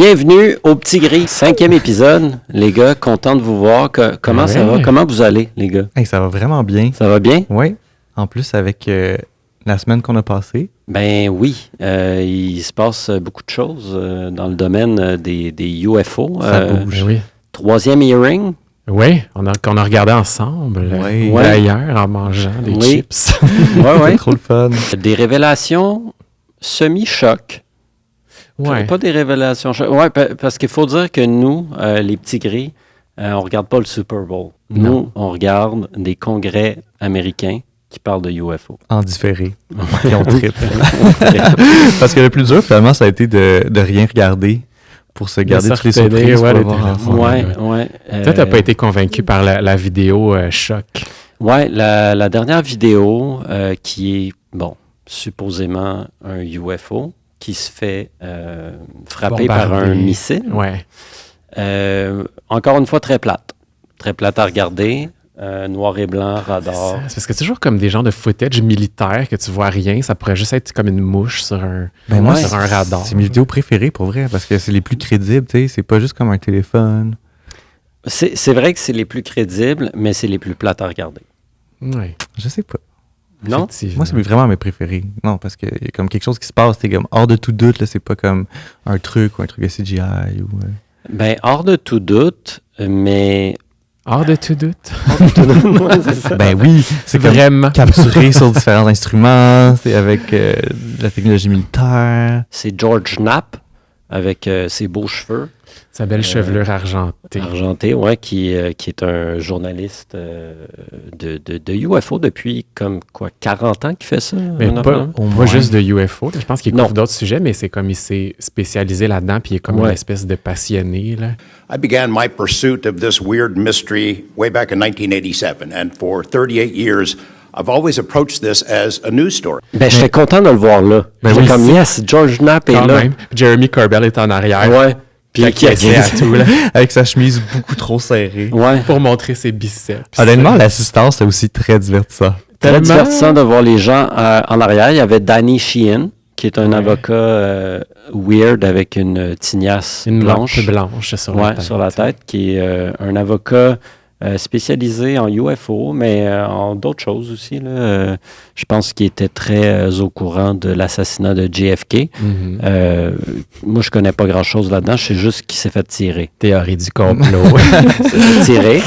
Bienvenue au Petit Gris, 5e épisode. Les gars, content de vous voir. Comment ça va? Comment vous allez, les gars? Hey, ça va vraiment bien. Ça va bien? Oui. En plus, avec la semaine qu'on a passée. Ben oui. Il se passe beaucoup de choses dans le domaine des UFO. Ça bouge. Oui. 3e hearing. Oui, qu'on a regardé ensemble, d'ailleurs, en mangeant des chips. Oui. Trop le fun. Des révélations semi-choc. Ouais. Pas des révélations choc. Oui, parce qu'il faut dire que nous, les petits gris, on regarde pas le Super Bowl. Non. Nous, on regarde des congrès américains qui parlent de UFO. En différé. Et on tripe. Parce que le plus dur, finalement, ça a été de rien regarder pour se garder toutes les surprises. Oui. Toi, t'as pas été convaincu par la vidéo choc. Oui, la dernière vidéo qui est, supposément un UFO qui se fait frapper par un missile. Ouais. Encore une fois, très plate. Très plate à regarder. Noir et blanc, radar. C'est parce que c'est toujours comme des genres de footage militaire que tu vois rien. Ça pourrait juste être comme une mouche sur un radar. C'est mes vidéos préférées, pour vrai, parce que c'est les plus crédibles, tu sais. C'est pas juste comme un téléphone. C'est vrai que c'est les plus crédibles, mais c'est les plus plates à regarder. Oui. Je sais pas. Non? Moi, c'est vraiment mes préférés. Non, parce qu'il y a comme quelque chose qui se passe, c'est comme hors de tout doute, là, c'est pas comme un truc ou un truc de CGI ou... Ben, hors de tout doute, mais... Hors de tout doute. Ben oui, c'est vraiment capturé sur différents instruments, c'est avec la technologie militaire. C'est George Knapp, avec ses beaux cheveux. Sa belle chevelure argentée. Argentée, oui, qui est un journaliste de UFO depuis, 40 ans qu'il fait ça? Mais pas juste de UFO. Je pense qu'il couvre d'autres sujets, mais c'est comme il s'est spécialisé là-dedans, puis il est comme une espèce de passionné, là. I began my pursuit of this weird mystery way back in 1987, and for 38 years, I've always approached this as a news story. Ben, j'étais content de le voir là. Ben comme, yes, George Knapp est là. Même. Jeremy Corbell est en arrière. Ouais. Puis qui essaie à tout, là. Avec sa chemise beaucoup trop serrée. Ouais. Pour montrer ses biceps. Honnêtement, l'assistance, c'est aussi très divertissant. Très divertissant de voir les gens en arrière. Il y avait Danny Sheehan, qui est un avocat weird avec une tignasse blanche. Blanche sur la tête, qui est un avocat spécialisé en UFO, mais en d'autres choses aussi. Là. Je pense qu'il était très au courant de l'assassinat de JFK. Mm-hmm. Moi, je connais pas grand-chose là-dedans. Je sais juste qu'il s'est fait tirer. Théorie du complot. Il s'est fait tirer.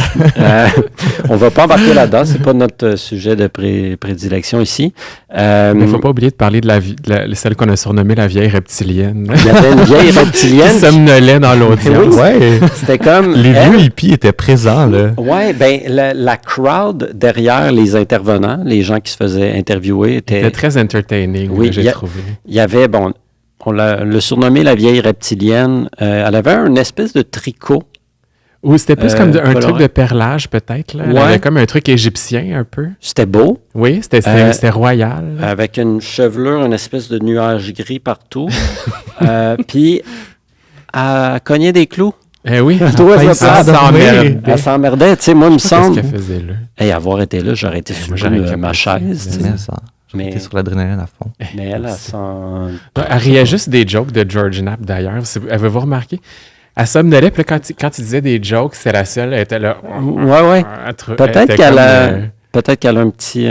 On va pas embarquer là-dedans. C'est pas notre sujet de prédilection ici. Mais il faut pas oublier de parler de celle qu'on a surnommée la vieille reptilienne. Il y avait une vieille reptilienne qui somnolait dans l'audience. Ouais. C'était comme... Les vieux hippies étaient présents, là. Oui, bien, la crowd derrière les intervenants, les gens qui se faisaient interviewer, était très entertaining, j'ai trouvé. Il y avait, on l'a surnommé la vieille reptilienne. Elle avait une espèce de tricot. Ou c'était plus comme un truc de perlage, peut-être. Là. Elle avait comme un truc égyptien, un peu. C'était beau. Oui, c'était royal. Avec une chevelure, une espèce de nuage gris partout. Puis, elle cognait des clous. Eh oui, elle s'emmerdait. Tu sais, moi, il me semble... Qu'est-ce qu'elle faisait là? Hey, avoir été là, j'aurais été sur ma chaise. J'aurais été sur l'adrénaline à fond. Mais elle s'en... Elle riait juste des jokes de George Knapp, d'ailleurs. Avez-vous remarqué? Elle somnolait, puis là, quand il disait des jokes, c'est la seule, elle était là... Ouais. Peut-être qu'elle a un petit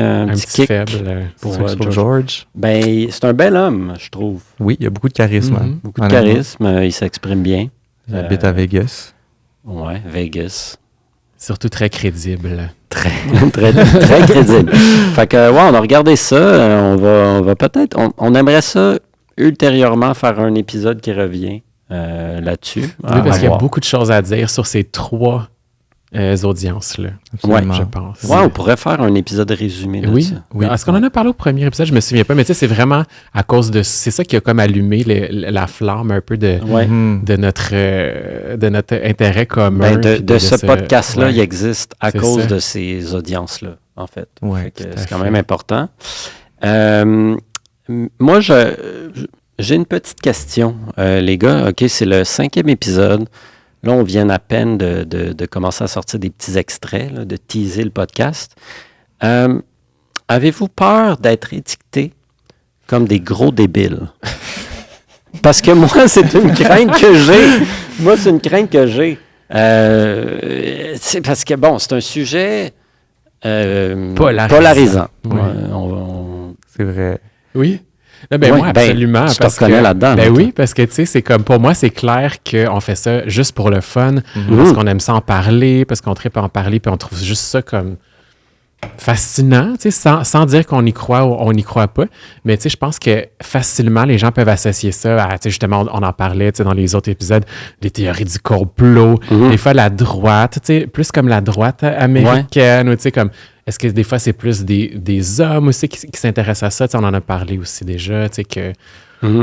kick faible pour George. Ben, c'est un bel homme, je trouve. Oui, il y a beaucoup de charisme. Beaucoup de charisme, il s'exprime bien. Il habite à Vegas. Ouais, Vegas. Surtout très crédible. Très crédible. Fait que, on a regardé ça. On va peut-être... On aimerait ça ultérieurement faire un épisode qui revient là-dessus. Oui, parce qu'il y a beaucoup de choses à dire sur ces trois audiences-là. Oui, je pense. Ouais, on pourrait faire un épisode résumé là-dessus. Oui. Est-ce qu'on en a parlé au premier épisode? Je me souviens pas, mais tu sais, c'est vraiment à cause de... C'est ça qui a comme allumé la flamme un peu de notre intérêt commun. De ce podcast-là, il existe à cause de ces audiences-là, en fait. Ouais, c'est quand même important. Moi, j'ai une petite question, les gars. OK, c'est le 5e épisode. Là, on vient à peine de commencer à sortir des petits extraits, là, de teaser le podcast. Avez-vous peur d'être étiqueté comme des gros débiles? Parce que moi, c'est une crainte que j'ai. Moi, c'est une crainte que j'ai. C'est parce que, bon, c'est un sujet polarisant. Oui. C'est vrai. Oui. Là, ben Oui, moi, absolument. tu te parce reconnais que, là-dedans. Ben là, oui, parce que, tu sais, c'est comme, pour moi, c'est clair qu'on fait ça juste pour le fun, Mm-hmm. parce qu'on aime ça en parler, parce qu'on tripe à en parler, puis on trouve juste ça comme fascinant, tu sais, sans dire qu'on y croit ou on n'y croit pas. Mais, tu sais, je pense que facilement, les gens peuvent associer ça à, tu sais, justement, on en parlait, tu sais, dans les autres épisodes, des théories du complot, des fois la droite, tu sais, plus comme la droite américaine, ou tu sais, comme, est-ce que des fois, c'est plus des hommes aussi qui s'intéressent à ça? Tu sais, on en a parlé aussi déjà, tu sais, que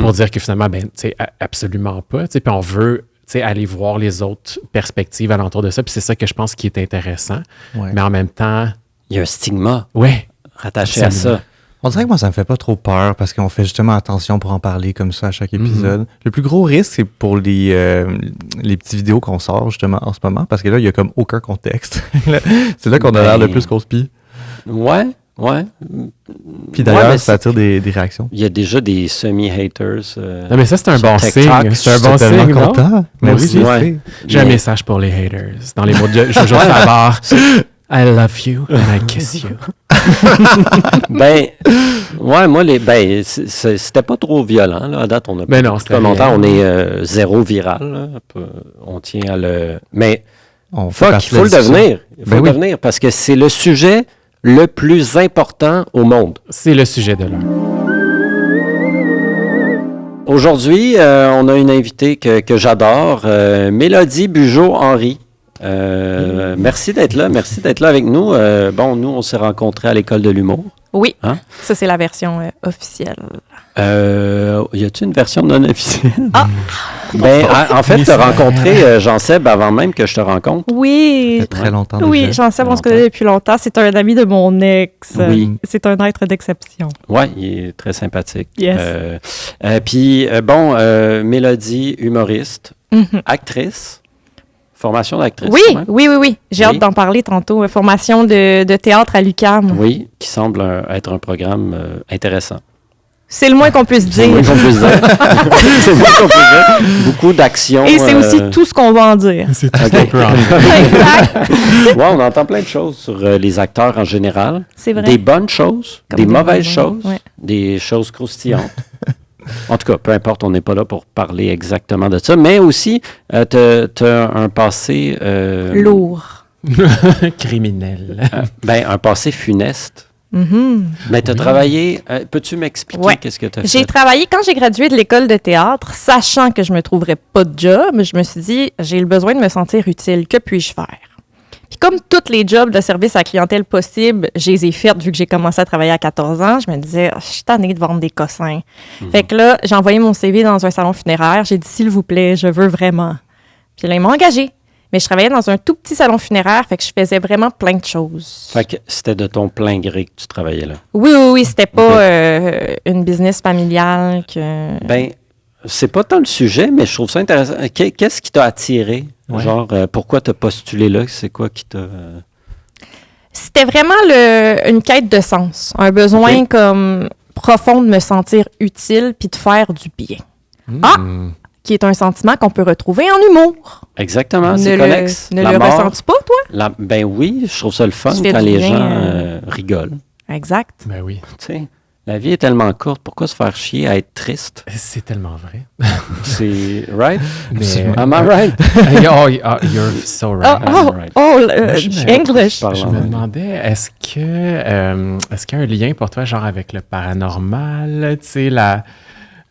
pour dire que finalement, ben, tu sais, absolument pas, tu sais, puis on veut, tu sais, aller voir les autres perspectives alentour de ça, puis c'est ça que je pense qui est intéressant. Ouais. Mais en même temps, Il y a un stigma ouais, rattaché à absolument. ça. On dirait que moi, ça me fait pas trop peur parce qu'on fait justement attention pour en parler comme ça à chaque épisode. Le plus gros risque, c'est pour les petites vidéos qu'on sort justement en ce moment parce que là, il y a comme aucun contexte. C'est là qu'on a l'air le plus conspi. Ouais. Puis d'ailleurs, mais ça attire des réactions. Il y a déjà des semi-haters. Non, mais ça, c'est un sur bon TikTok. signe. C'est un bon Je suis tellement signe, non? content. Mais Moi oui, aussi. je Ouais. sais. J'ai un Mais- message pour les haters. Dans les mots de Jojo Savard. I love you and I kiss you. Ben, ouais, moi, c'était pas trop violent, là. À date, on a Ben non, c'était pas longtemps, rien. on est zéro viral, là. On tient à le... Mais, On fait fuck, partie il de faut la le discussion. devenir. Il faut Ben le oui. devenir parce que c'est le sujet le plus important au monde. C'est le sujet de l'heure. Aujourd'hui, on a une invitée que j'adore, Mélodie Bugeaud-Henry. Merci d'être là. Merci d'être là avec nous. Bon, nous, on s'est rencontrés à l'école de l'humour. Oui, Hein? ça c'est la version officielle. Y a-t-il une version non officielle? Ah! Ben, en fait, tu as rencontré Jean-Seb avant même que je te rencontre. Ça Oui, fait très longtemps oui, déjà. Jean-Seb, on se longtemps. connaît depuis longtemps. C'est un ami de mon ex. Oui. C'est un être d'exception. Oui, il est très sympathique. Yes. Puis, Mélodie, humoriste, actrice, formation d'actrice. Oui, quand même. oui. J'ai Oui. hâte d'en parler tantôt. Formation de théâtre à l'UQAM. Oui, qui semble être un programme intéressant. C'est le moins qu'on puisse C'est le moins dire. qu'on puisse dire. C'est le moins qu'on puisse dire. Beaucoup d'actions. Et c'est aussi tout ce qu'on va en dire. C'est tout ce qu'on peut en dire. Exact. Ouais, on entend plein de choses sur les acteurs en général. C'est vrai. Des bonnes choses, Comme des des mauvaises bonnes, choses, ouais. des choses croustillantes. En tout cas, peu importe, on n'est pas là pour parler exactement de ça. Mais aussi, tu as un passé... Lourd. Criminel. un passé funeste. Mais tu as travaillé... peux-tu m'expliquer Ouais. qu'est-ce que tu as J'ai fait? travaillé quand j'ai gradué de l'école de théâtre, sachant que je me trouverais pas de job, je me suis dit, j'ai le besoin de me sentir utile. Que puis-je faire? Puis comme tous les jobs de service à la clientèle possibles, je les ai faites vu que j'ai commencé à travailler à 14 ans. Je me disais, je suis tannée de vendre des cossins. Fait que là, j'ai envoyé mon CV dans un salon funéraire. J'ai dit, s'il vous plaît, je veux vraiment. Puis là, ils m'ont engagée. Mais je travaillais dans un tout petit salon funéraire, fait que je faisais vraiment plein de choses. Fait que c'était de ton plein gré que tu travaillais là. Oui, c'était pas Ok. une business familiale que... Ben, c'est pas tant le sujet, mais je trouve ça intéressant. Qu'est-ce qui t'a attiré? Ouais. Genre, pourquoi t'as postulé là? C'est quoi qui t'a... C'était vraiment une quête de sens, un besoin Ok. comme profond de me sentir utile puis de faire du bien, Ah! qui est un sentiment qu'on peut retrouver en humour. Exactement, ne c'est connexe. ne La le mort, ressens-tu pas, toi? Ben oui, je trouve ça le fun Tu fais quand du les bien, gens rigolent. Exact. Ben oui. Tu sais, la vie est tellement courte, pourquoi se faire chier à être triste? C'est tellement vrai. C'est... Right? Mais, Am I right? You're so right. right. English. Je parle Je en me anglais. demandais, est-ce qu'il y a un lien pour toi, genre avec le paranormal, tu sais,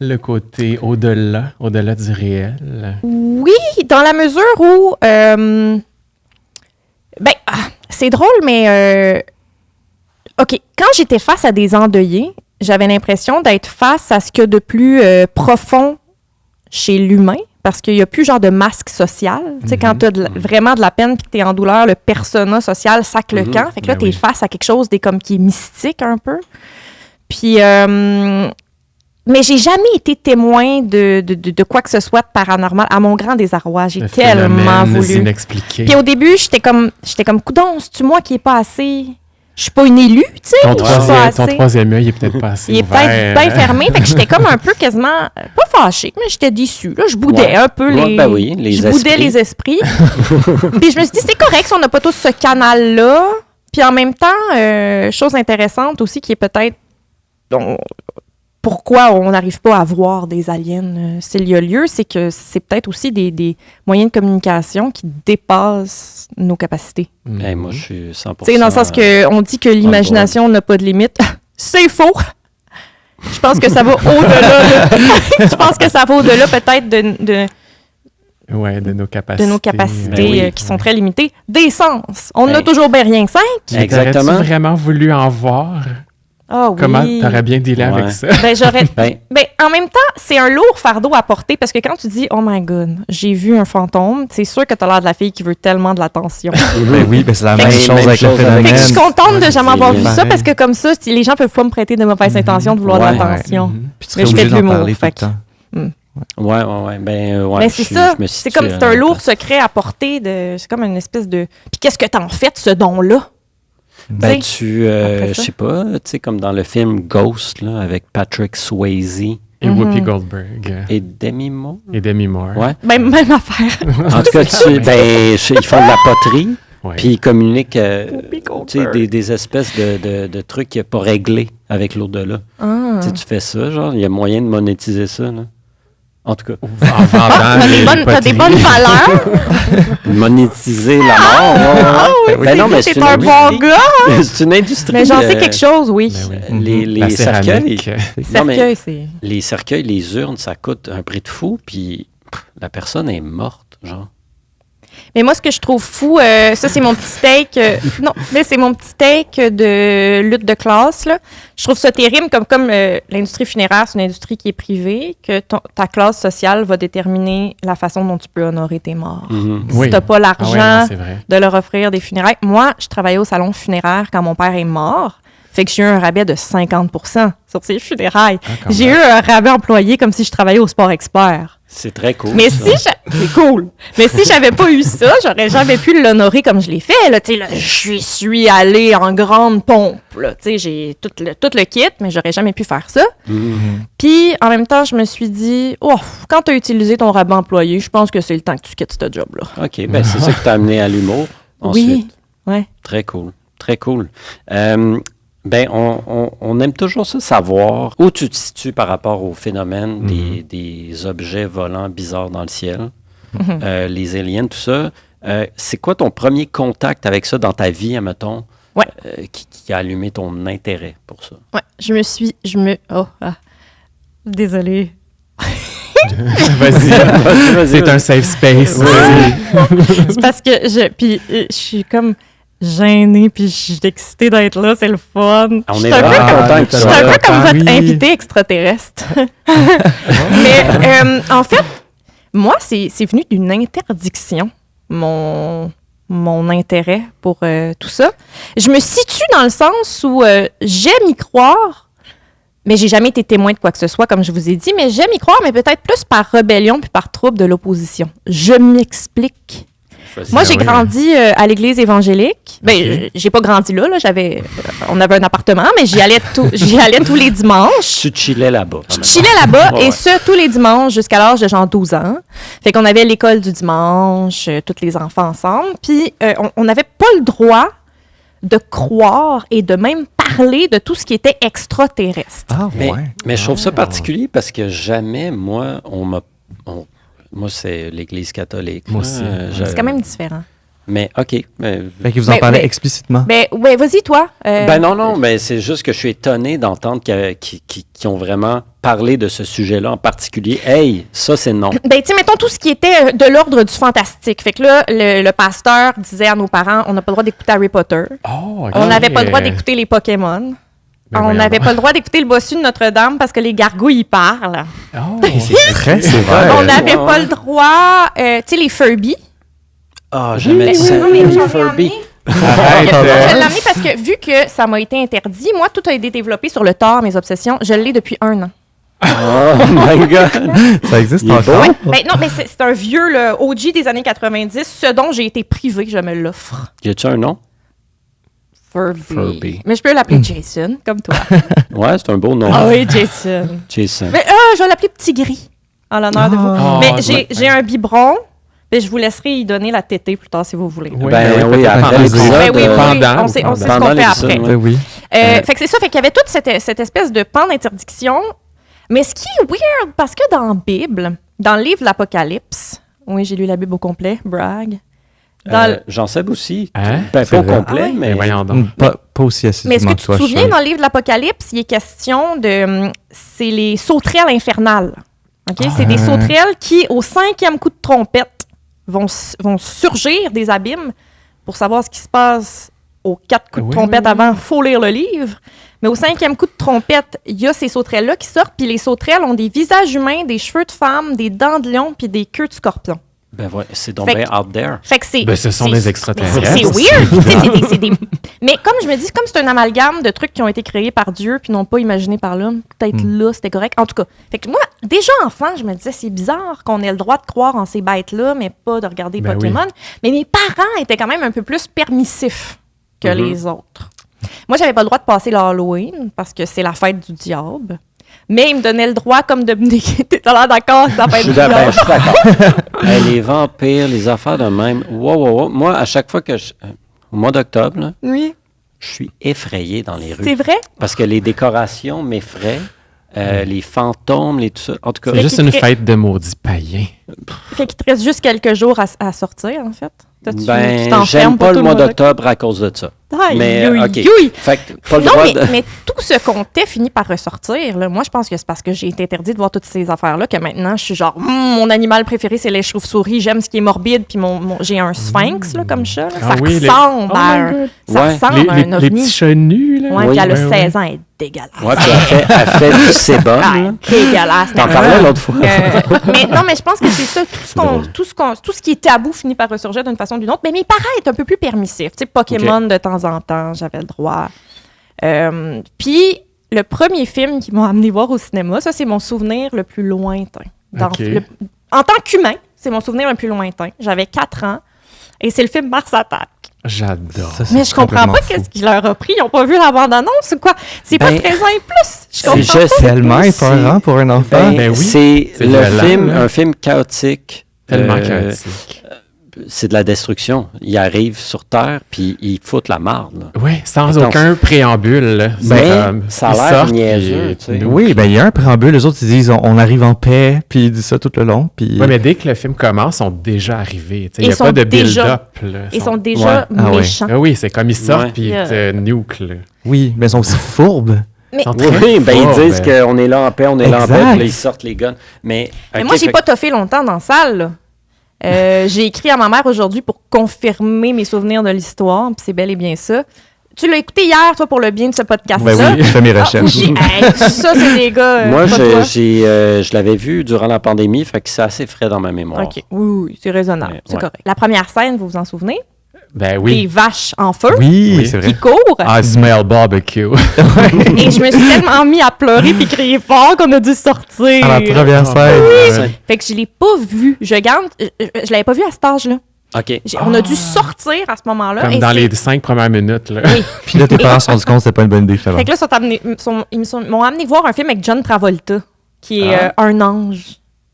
le côté au-delà du réel? Oui, dans la mesure où... c'est drôle, mais... OK, quand j'étais face à des endeuillés, j'avais l'impression d'être face à ce qu'il y a de plus profond chez l'humain, parce qu'il n'y a plus genre de masque social. Tu sais, quand tu as vraiment de la peine et que tu es en douleur, le persona social sac le camp. Fait que là, Ben tu es oui. face à quelque chose qui est mystique un peu. Puis... mais j'ai jamais été témoin de quoi que ce soit de paranormal. À mon grand désarroi, j'ai Le tellement phénomène voulu. inexpliqué. Puis au début, j'étais comme coudon, c'est-tu moi qui est pas assez je suis pas une élue, tu sais. Ton ou je suis pas ton assez. troisième œil est peut-être pas assez Il est ouvert. peut-être bien fermé. Fait que j'étais comme un peu quasiment, pas fâchée, mais j'étais déçue. Là. Je boudais Ouais. un peu Ouais, ben oui, les je boudais esprits. les esprits. Puis je me suis dit, c'est correct si on n'a pas tous ce canal-là. Puis en même temps, chose intéressante aussi qui est peut-être pourquoi on n'arrive pas à voir des aliens s'il y a lieu, c'est que c'est peut-être aussi des moyens de communication qui dépassent nos capacités. Hey, moi, je suis 100%. Tu sais, dans le sens qu'on dit que l'imagination n'a pas de limite. C'est faux! Je pense que ça va au-delà. Je pense que ça va au-delà peut-être de nos capacités. Ben oui. qui sont très limitées. Des sens. On n'a Ben, toujours bien rien que 5. Exactement. T'aurais-tu vraiment voulu en voir? Ah oui. Comment t'aurais bien dealé Ouais. avec ça? Ben, j'aurais. Ben, Ben, en même temps, c'est un lourd fardeau à porter parce que quand tu dis « Oh my God, j'ai vu un fantôme », c'est sûr que tu as l'air de la fille qui veut tellement de l'attention. Ben oui, ben c'est la même Ben, chose même avec le chose avec- Fait que je phénomène. suis contente de jamais avoir vu ça pareil. parce que comme ça, les gens peuvent pas me prêter de mauvaises intentions de vouloir Ouais. de l'attention. Mhm. Puis tu serais Mais je fais obligé de d'en l'humour, parler tout fait le que- temps. ouais. Ben, ouais. Ben, c'est je ça. me C'est situe comme c'est un à- lourd secret à porter. C'est comme une espèce de. Puis qu'est-ce que t'en fais de ce don-là? Ben, Tu après je ça. sais pas, tu sais, comme dans le film Ghost, là, avec Patrick Swayze Et Whoopi Goldberg. et Demi Moore. Et Demi Moore. Ouais. Même affaire. En tout cas, ils font de la poterie, Ouais. puis ils communiquent Whoopi tu sais, des espèces de trucs pas réglés avec l'au-delà. Ah. Tu sais, tu fais ça, genre, il y a moyen de monétiser ça, là. En tout cas, En vendant T'as des bonnes valeurs. monétiser la mort. ouais. oui, Ben non, mais t'es c'est un une bon industrie. gars. C'est une industrie. Mais j'en sais quelque chose, oui. Ben oui. Les La cercueils. céramique. Non, mais Cercueil, c'est. les cercueils, les urnes, ça coûte un prix de fou, puis la personne est morte, genre. Mais moi, ce que je trouve fou, ça, c'est mon petit take. Non, là, c'est mon petit take de lutte de classe. Là. Je trouve ça terrible, comme l'industrie funéraire, c'est une industrie qui est privée, que ta classe sociale va déterminer la façon dont tu peux honorer tes morts. Mhm. Si t'as pas Ah ouais, l'argent non, c'est vrai. de leur offrir des funérailles. Moi, je travaillais au salon funéraire quand mon père est mort. Fait que j'ai eu un rabais de 50% sur ses funérailles. quand J'ai eu un rabais employé comme si je travaillais au Sport Expert. C'est très cool. Mais ça. c'est cool. Mais si j'avais pas eu ça, j'aurais jamais pu l'honorer comme je l'ai fait. Là, tu sais, là, je suis allée en grande pompe. Là, tu sais, j'ai tout le kit, mais j'aurais jamais pu faire ça. Mhm. Puis, en même temps, je me suis dit, oh, quand tu as utilisé ton rabais employé, je pense que c'est le temps que tu quittes ce job-là. OK, ben c'est ça qui t'a amené à l'humour. Ensuite. Oui, ouais. Très cool. Très cool. Ben, on aime toujours ça, savoir où tu te situes par rapport au phénomène des objets volants bizarres dans le ciel, les aliens, tout ça. C'est quoi ton premier contact avec ça dans ta vie, admettons, Ouais. qui a allumé ton intérêt pour ça? Ouais, désolée. Vas-y. C'est un safe space. C'est parce que je suis comme gênée, puis je suis excitée d'être là, c'est le fun. On Je est suis un peu vraiment comme- content que tu je suis un sois peu là. comme votre oui. invité extraterrestre. Mais en fait, moi, c'est venu d'une interdiction, mon intérêt pour tout ça. Je me situe dans le sens où j'aime y croire, mais j'ai jamais été témoin de quoi que ce soit, comme je vous ai dit, mais j'aime y croire, mais peut-être plus par rébellion puis par trouble de l'opposition. Je m'explique. Moi, j'ai oui. grandi à l'église évangélique. Ben, j'ai pas grandi là, on avait un appartement, mais j'y allais tous les dimanches. Tu chillais là-bas. Je chillais là-bas, Ouais. et ce, tous les dimanches, jusqu'à l'âge de genre 12 ans. Fait qu'on avait l'école du dimanche, tous les enfants ensemble. Puis, on n'avait pas le droit de croire et de même parler de tout ce qui était extraterrestre. Ah, Mais, ouais. mais je trouve ça particulier parce que jamais, moi, moi, c'est l'Église catholique. Moi là. aussi. C'est quand même différent. Mais, OK. Mais, Fait que vous en Mais- parlez mais- explicitement. Ben, ouais, vas-y, toi. ben non, mais c'est juste que je suis étonné d'entendre qu'ils ont vraiment parlé de ce sujet-là en particulier. Hey, ça, c'est non. Ben, tu sais, mettons tout ce qui était de l'ordre du fantastique. Fait que là, le pasteur disait à nos parents, on n'a pas le droit d'écouter Harry Potter. Oh, ok. On n'avait pas le droit d'écouter les Pokémon. Ben On voyons n'avait donc. pas le droit d'écouter le bossu de Notre-Dame parce que les gargouilles y parlent. Oh. C'est très sévère. On n'avait ouais, pas ouais. le droit, tu sais, les Furby. Ah, jamais Ben, dit ça. non, mais Les j'en ai Furby. amené. Arrête. Je l'ai amené parce que vu que ça m'a été interdit, moi, tout a été développé sur le tort, mes obsessions. Je l'ai depuis 1 an. Oh my God. Ça existe Il est encore? beau. Ben, non, mais c'est un vieux le OG des années 90. Ce dont j'ai été privée, je me l'offre. Y a-tu un nom? Furby. Mais je peux l'appeler Jason, comme toi. Ouais, c'est un beau nom. Ah oui, Jason. Jason. Mais je vais l'appeler Petit Gris, en l'honneur de vous. Ah, Mais ouais. j'ai un biberon. Mais je vous laisserai y donner la tétée plus tard si vous voulez. Oui, Oui, après pendant l'épisode. Ben oui, pendant, on sait ce pendant qu'on fait l'épisode, après. ouais. Oui. Fait que c'est ça, fait qu'il y avait toute cette espèce de pan d'interdiction. Mais ce qui est weird, parce que dans la Bible, dans le livre de l'Apocalypse, oui, j'ai lu la Bible au complet, brag. J'en sais aussi. Hein? Ben, C'est pas au vrai. complet, Ah ouais? mais... Voyons donc. Pas aussi Mais est-ce assidûment que tu te souviens, dans le livre de l'Apocalypse, il est question de... c'est les sauterelles infernales. OK? C'est des sauterelles qui, au 5e coup de trompette, vont surgir des abîmes pour savoir ce qui se passe aux 4 coups de Oui, trompette oui, oui. avant. Il faut lire le livre. Mais au 5e coup de trompette, il y a ces sauterelles-là qui sortent, puis les sauterelles ont des visages humains, des cheveux de femme, des dents de lion, puis des queues de scorpion. Ben ouais, c'est donc Fait bien que- out there. Fait que c'est... Ben, ce sont c'est- des extraterrestres. C'est weird. Tu sais, c'est des... Mais comme je me dis, comme c'est un amalgame de trucs qui ont été créés par Dieu puis non pas imaginés par l'homme, peut-être là, c'était correct. En tout cas, fait que moi, déjà enfant, je me disais, c'est bizarre qu'on ait le droit de croire en ces bêtes-là, mais pas de regarder Ben Pokémon. Mais mes parents étaient quand même un peu plus permissifs que les autres. Moi, j'avais pas le droit de passer l'Halloween parce que c'est la fête du diable. Mais ils me donnaient le droit comme de me déguiser. T'as l'air d'accord que c'est la fête du Je diable? suis d'accord. Hey, les vampires, les affaires de même. Wow. Moi, à chaque fois que au mois d'octobre, là, Oui, je suis effrayé dans les rues. c'est vrai. Parce que les décorations m'effraient. Les fantômes, tout ça. En tout cas, C'est juste qu'il une crée- fête de maudits païens. Fait qu'il te reste juste quelques jours à sortir, en fait. Tu ben, t'enfermes j'aime pour pas tout le mois d'octobre à cause de ça. Aïe, Mais, aïe, OK. aïe. Fait que pas le Non, droit mais, de... mais tout ce comptait finit par ressortir. Là. Moi, je pense que c'est parce que j'ai été interdit de voir toutes ces affaires-là que maintenant, je suis genre, mon animal préféré, c'est les chauves-souris. J'aime ce qui est morbide, puis j'ai un sphinx là, comme chat. Là. Ah Ça oui, les- ressemble Oh à my un, God. ça Ouais. ressemble à un Les ovni. petits chats nus, là. Ouais, Oui, puis elle a ouais, 16 ans, elle est dégueulasse. Ouais, puis elle fait du sébum. Ah, là. dégueulasse. T'en parlais l'autre fois. Mais non, mais je pense que c'est ça. Tout ce qui est tabou finit par ressurgir d'une façon ou d'une autre. Mais mes parents étaient un peu plus permissifs. Tu sais, Pokémon, de temps en temps, j'avais le droit. Puis, le premier film qui m'a amené voir au cinéma, ça, c'est mon souvenir le plus lointain. OK. En tant qu'humain, c'est mon souvenir le plus lointain. J'avais 4 ans. Et c'est le film Mars Attack. J'adore. Ça, c'est Mais je comprends complètement pas fou. qu'est-ce qu'il leur a pris. Ils n'ont pas vu la bande-annonce ou quoi? C'est pas Ben, 13 ans et plus. Je c'est comprends juste- pas. C'est tellement épeurant pour un enfant. Ben oui. C'est C'est le violent, film, là. un film chaotique. Tellement Euh, chaotique. C'est de la destruction. Ils arrivent sur Terre, puis ils foutent la marde. là. Oui, sans Attends, aucun préambule. là. C'est Mais comme, ça a ils l'air sortent, niaiseux, puis- tu sais. Oui, ben il y a un préambule, les autres ils disent on arrive en paix, puis ils disent ça tout le long, puis Oui, mais dès que le film commence, ils sont déjà arrivés. Il Ils n'y a sont pas de déjà- build-up. là. Ils sont déjà Ah ouais. méchants. Ah oui, c'est comme ils sortent Ouais. puis ils te nuke. Là. oui, mais ils sont aussi fourbes. Ils sont Oui, très ben ils forts, disent ben. qu'on est là en paix, on est là en paix, Exact. puis là, ils sortent les guns. Mais Moi, j'ai pas toffé longtemps dans la salle. là. J'ai écrit à ma mère aujourd'hui pour confirmer mes souvenirs de l'histoire, puis c'est bel et bien ça. Tu l'as écouté hier, toi, pour le bien de ce podcast-là. Ben oui, je fais mes Ah, recherches. hey, ça, c'est des gars. Moi, pas toi. je l'avais vu durant la pandémie, fait que c'est assez frais dans ma mémoire. OK. Oui, c'est raisonnable. Ouais, C'est ouais. correct. La première scène, vous vous en souvenez? Ben Les oui. vaches en feu Oui, Oui. c'est qui vrai. courent. I smell barbecue. Et je me suis tellement mis à pleurer puis crier fort qu'on a dû sortir. À la première scène. Ouais. Fait que je l'ai pas vu. Je l'avais pas vu à cet âge-là. OK. On a dû sortir à ce moment-là. Comme et dans c'est- les 5 premières minutes. Là. Oui. Puis là, tes parents se sont rendus compte que c'était pas une bonne idée, finalement. Fait que là, ils m'ont amené voir un film avec John Travolta, qui est un ange.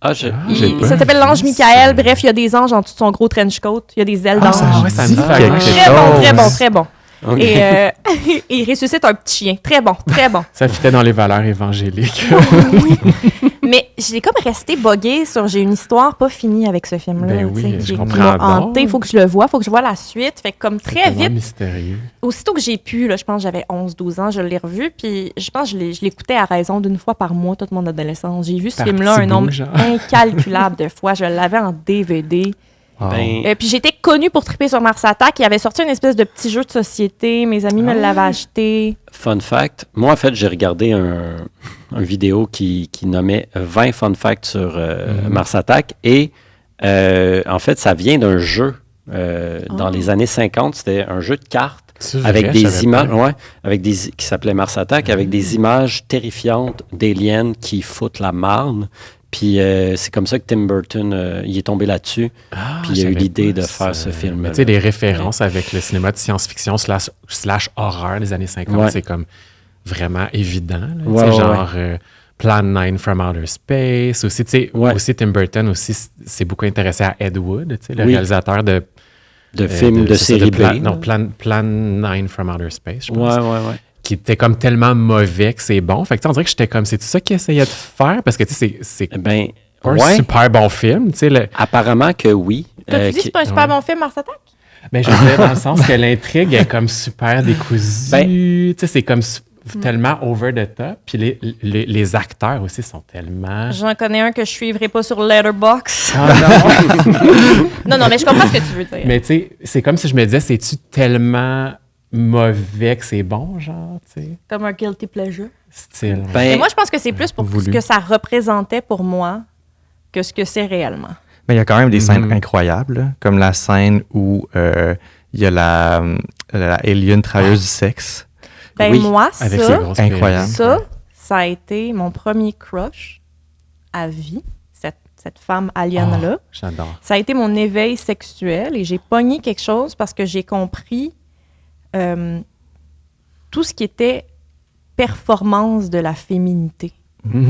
Ah, j'ai pas Ça s'appelle l'ange vu Michael. ça. Bref, il y a des anges en dessous de son gros trench coat. Il y a des ailes d'ange. ouais, ça me dit quelque quelque Très bon, chose. très bon, très bon. OK. Et il ressuscite un petit chien. Très bon, très bon. Ça fitait dans les valeurs évangéliques. Mais j'ai comme resté boguée sur j'ai une histoire pas finie avec ce film-là. Ben oui, tu sais. je J'ai- comprends il m'a donc. hanté, il faut que je le voie, il faut que je voie la suite. Fait que comme très Tellement vite, mystérieux. aussitôt que j'ai pu, là, je pense que j'avais 11-12 ans, je l'ai revu, puis je pense que je l'écoutais à raison d'une fois par mois toute mon adolescence. J'ai vu ce Par film-là petit un bout, nombre genre. incalculable de fois. Je l'avais en DVD. Wow. Ben, Puis j'étais connue pour triper sur Mars Attack. Il avait sorti une espèce de petit jeu de société. Mes amis me l'avaient acheté. fun fact, moi, en fait, j'ai regardé un vidéo qui nommait 20 fun facts sur Mars Attack et en fait, ça vient d'un jeu dans les années 50. C'était un jeu de cartes C'est avec vrai, je des savais images, pas. ouais, qui s'appelait Mars Attack, avec des images terrifiantes d'aliens qui foutent la marne. Puis c'est comme ça que Tim Burton, il est tombé là-dessus. Puis il a eu l'idée de faire ce film. Tu sais, des références avec le cinéma de science-fiction slash horreur des années 50, c'est comme vraiment évident. Là, Ouais, tu sais, genre Plan 9 from Outer Space. Aussi, tu sais, aussi Tim Burton aussi s'est beaucoup intéressé à Ed Wood, tu sais, le réalisateur de films de série B. Plan 9 from Outer Space, je pense. Ouais. Qui était comme tellement mauvais que c'est bon. Fait que, tu sais, on dirait que j'étais comme, c'est tout ça qu'il essayait de faire? Parce que, tu sais, c'est Ben, pas un super bon film, tu sais. Apparemment que oui. T'as-tu dit que c'est pas un super bon film, Mars Attack? Mais je veux dire, dans le sens que l'intrigue est comme super décousue. Tu sais, c'est comme tellement over the top. Puis les acteurs aussi sont tellement... J'en connais un que je suivrai pas sur Letterboxd. non, non, mais je comprends ce que tu veux dire. Mais tu sais, c'est comme si je me disais, c'est-tu tellement mauvais que c'est bon, genre, tu sais? Comme un guilty pleasure. Style. Mais moi, je pense que c'est plus pour ce que ça représentait pour moi que ce que c'est réellement. Mais il y a quand même des scènes incroyables, là, comme la scène où il y a la alien travailleuse du sexe. Ben moi, ça, avec ses grosses incroyable. Ça a été mon premier crush à vie, cette femme alien-là. J'adore. Ça a été mon éveil sexuel et j'ai pogné quelque chose parce que j'ai compris tout ce qui était performance de la féminité.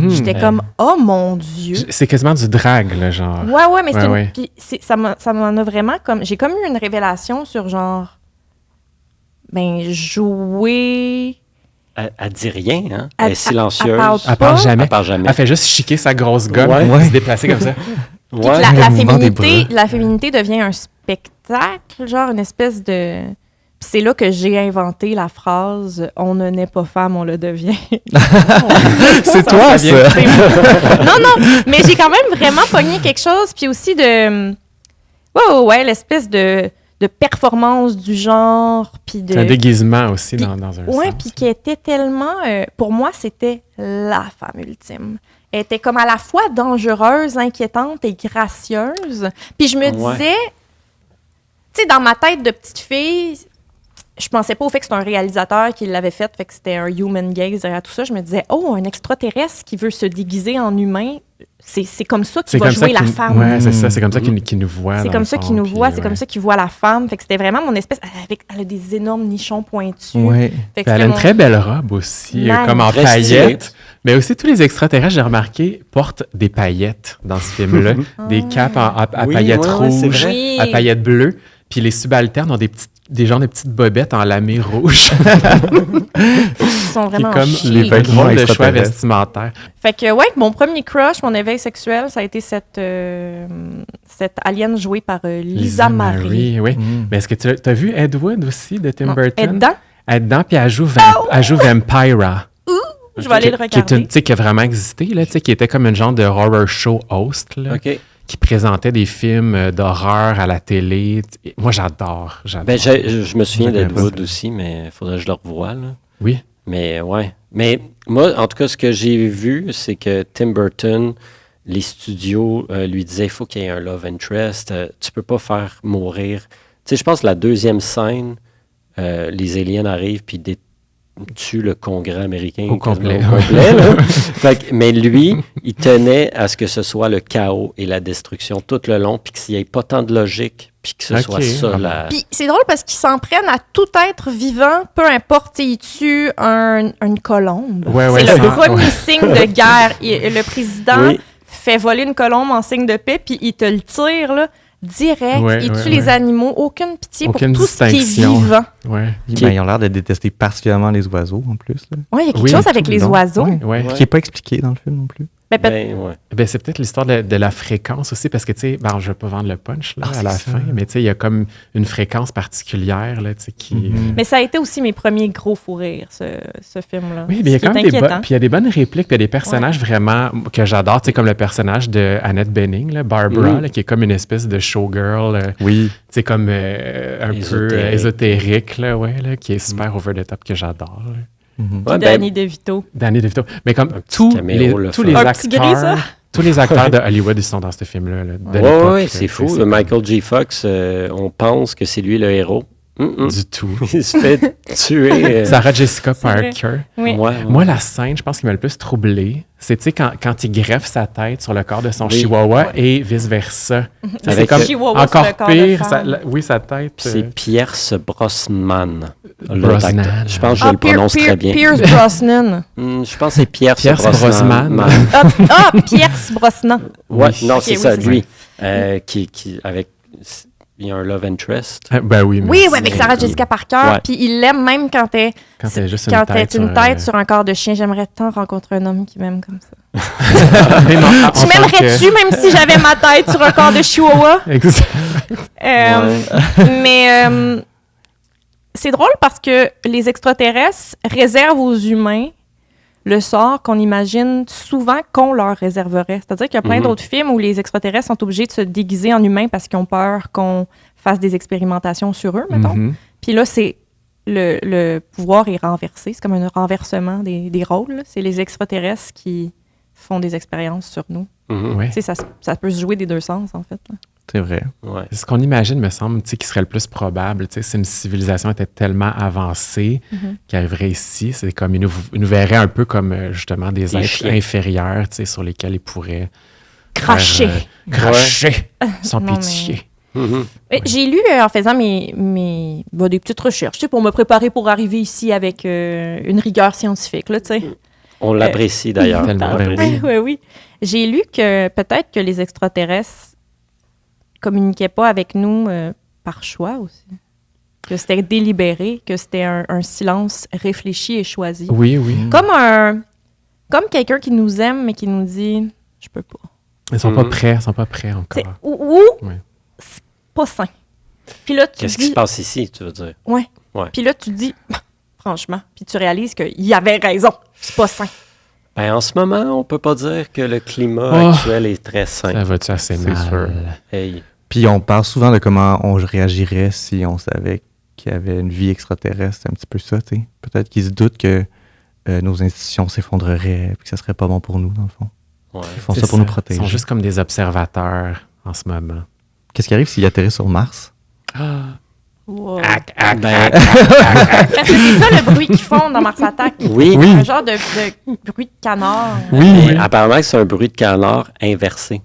J'étais comme, oh mon Dieu! C'est quasiment du drag, là, genre. Ouais, mais ça m'en a vraiment comme... J'ai comme eu une révélation sur genre... Ben, jouer... Elle dit rien, hein? Elle est silencieuse. Elle parle jamais. jamais. Elle fait juste chiquer sa grosse gomme Ouais. se déplacer comme ça. Puis la féminité devient un spectacle, genre une espèce de... Puis c'est là que j'ai inventé la phrase « On ne naît pas femme, on le devient ». C'est toi, ça! Non, mais j'ai quand même vraiment pogné quelque chose, puis aussi de... Ouais, l'espèce de performance du genre, puis de... C'est un déguisement aussi dans un sens. Ouais, puis qui était tellement... pour moi, c'était la femme ultime. Elle était comme à la fois dangereuse, inquiétante et gracieuse. Puis je me disais... Tu sais, dans ma tête de petite fille... Je pensais pas au fait que c'était un réalisateur qui l'avait fait que c'était un human gaze derrière tout ça. Je me disais, un extraterrestre qui veut se déguiser en humain, c'est comme ça qu'il va jouer la femme. Ouais, c'est ça. C'est comme ça qu'il nous voit. C'est comme ça qu'il nous voit. C'est comme ça qu'il voit la femme. Fait que c'était vraiment mon espèce... Elle a des énormes nichons pointus. Ouais. Fait que elle a une très belle robe aussi, comme en paillettes. Mais aussi, tous les extraterrestres, j'ai remarqué, portent des paillettes dans ce film-là. Des capes à paillettes rouges, à paillettes bleues. Puis les subalternes ont des genres de petites bobettes en lamé rouge. Ils sont vraiment comme chic. les vêtements de choix vestimentaires. Fait que, mon premier crush, mon éveil sexuel, ça a été cette alien jouée par Lisa Marie. Oui. Mais est-ce que tu as vu Ed Wood aussi, de Tim Burton? Elle est dedans? Elle est dedans, puis elle joue Vampira. Je vais aller le regarder. Tu sais, qui a vraiment existé, là, tu sais, qui était comme une genre de horror show host, là. OK. Qui présentait des films d'horreur à la télé. Moi, j'adore. Ben, je me souviens d'Ed Wood aussi, mais il faudrait que je le revoie. Là. Oui. Mais ouais. Mais moi, en tout cas, ce que j'ai vu, c'est que Tim Burton, les studios lui disaient, il faut qu'il y ait un love interest. Tu peux pas faire mourir. Tu sais, je pense que la deuxième scène, les aliens arrivent puis tue le Congrès américain au complet. Là. Mais lui, il tenait à ce que ce soit le chaos et la destruction tout le long, puis qu'il n'y ait pas tant de logique, puis que ce soit ça. Puis c'est drôle parce qu'ils s'en prennent à tout être vivant, peu importe, il tue une colombe. C'est le premier signe de guerre. Le président fait voler une colombe en signe de paix, puis il te le tire, là. Direct, il tue les animaux, aucune pitié pour tout ce qui est vivant. Ben, ils ont l'air de détester particulièrement les oiseaux, en plus. Oui, il y a quelque chose avec les oiseaux. Qui n'est pas expliqué dans le film non plus. Ben, c'est peut-être l'histoire de la fréquence aussi, parce que, tu sais, je ne vais pas vendre le punch là, à la fin, mais tu sais, il y a comme une fréquence particulière là, qui... Mais ça a été aussi mes premiers gros fous rires, ce film-là. Oui, mais il y a quand même puis il y a des bonnes répliques, puis il y a des personnages vraiment que j'adore, tu sais, comme le personnage de Annette Bening, là, Barbara, là, qui est comme une espèce de showgirl, tu sais, comme un peu ésotérique, là, là, qui est super over the top, que j'adore. Là. Danny DeVito. Mais comme tous les acteurs, tous les acteurs de Hollywood, ils sont dans ce film-là. Oui, c'est fou. Michael J. Fox, on pense que c'est lui le héros. du tout. Il se fait tuer. Sarah Jessica vrai. Parker. Oui. Ouais. Moi, la scène, je pense qui m'a le plus troublé, c'est, tu sais, quand il greffe sa tête sur le corps de son Oui. chihuahua et vice-versa. C'est Avec comme le chihuahua sur encore le corps de pire. femme. Oui, sa tête. C'est Pierce Brosnan. Brosnan. L'acteur. Je pense que je le prononce très bien. Pierce Brosnan. Je pense que c'est Pierce Brosnan. Pierce Brosnan. Ouais, Oui. non, Ok, c'est oui, ça, c'est lui. Qui avec. Il y a un love interest. Ben oui, mais Oui, avec Sarah Jessica Parker. Ouais. Puis il l'aime même quand t'es c'est juste quand t'es une tête sur sur un corps de chien. J'aimerais tant rencontrer un homme qui m'aime comme ça. Mais non, en Tu tant m'aimerais-tu même si j'avais ma tête sur un corps de chihuahua? Exact. Mais c'est drôle parce que les extraterrestres réservent aux humains le sort qu'on imagine souvent qu'on leur réserverait. C'est-à-dire qu'il y a plein d'autres films où les extraterrestres sont obligés de se déguiser en humains parce qu'ils ont peur qu'on fasse des expérimentations sur eux, mettons. Mhm. Puis là, c'est le pouvoir est renversé. C'est comme un renversement des rôles, là. C'est les extraterrestres qui font des expériences sur nous. Ouais. Tu sais, ça peut se jouer des deux sens, en fait, là. C'est vrai. Ouais. C'est ce qu'on imagine, me semble, tu sais, qui serait le plus probable. Tu sais, si une civilisation était tellement avancée qu'elle arriverait ici, c'est comme, ils nous verraient un peu comme, justement, des êtres chiens. inférieurs, tu sais, sur lesquels ils pourraient Cracher. cracher sans Non, pitié. J'ai lu, en faisant des petites recherches, tu sais, pour me préparer pour arriver ici avec une rigueur scientifique, là, tu sais. On l'apprécie d'ailleurs. Tellement. On l'apprécie. Oui. J'ai lu que peut-être que les extraterrestres communiquaient pas avec nous par choix aussi. Que c'était délibéré, que c'était un silence réfléchi et choisi. Oui, oui. Comme quelqu'un qui nous aime, mais qui nous dit « je peux pas Ils sont pas prêts, Tu sais, encore. ou Ouais. c'est pas sain. Puis là, tu Qu'est-ce qui dis... se passe ici, tu veux dire? Ouais. Ouais. Puis là, tu te dis, franchement, puis tu réalises qu'il avait raison. C'est pas sain. Ben, en ce moment, on peut pas dire que le climat Oh. actuel est très sain. Ça va-tu assez C'est mal? sûr. Hey. Puis on parle souvent de comment on réagirait si on savait qu'il y avait une vie extraterrestre. C'est un petit peu ça, tu sais. Peut-être qu'ils se doutent que nos institutions s'effondreraient et que ça serait pas bon pour nous, dans le fond. Ouais. Ils font C'est ça pour nous Ils protéger. sont juste comme des observateurs en ce moment. Qu'est-ce qui arrive s'ils atterrissent sur Mars? Wow. Ben, Parce que c'est ça le bruit qu'ils font dans Mars Attack. oui. Un genre de bruit de canard. Oui. Apparemment que c'est un bruit de canard inversé.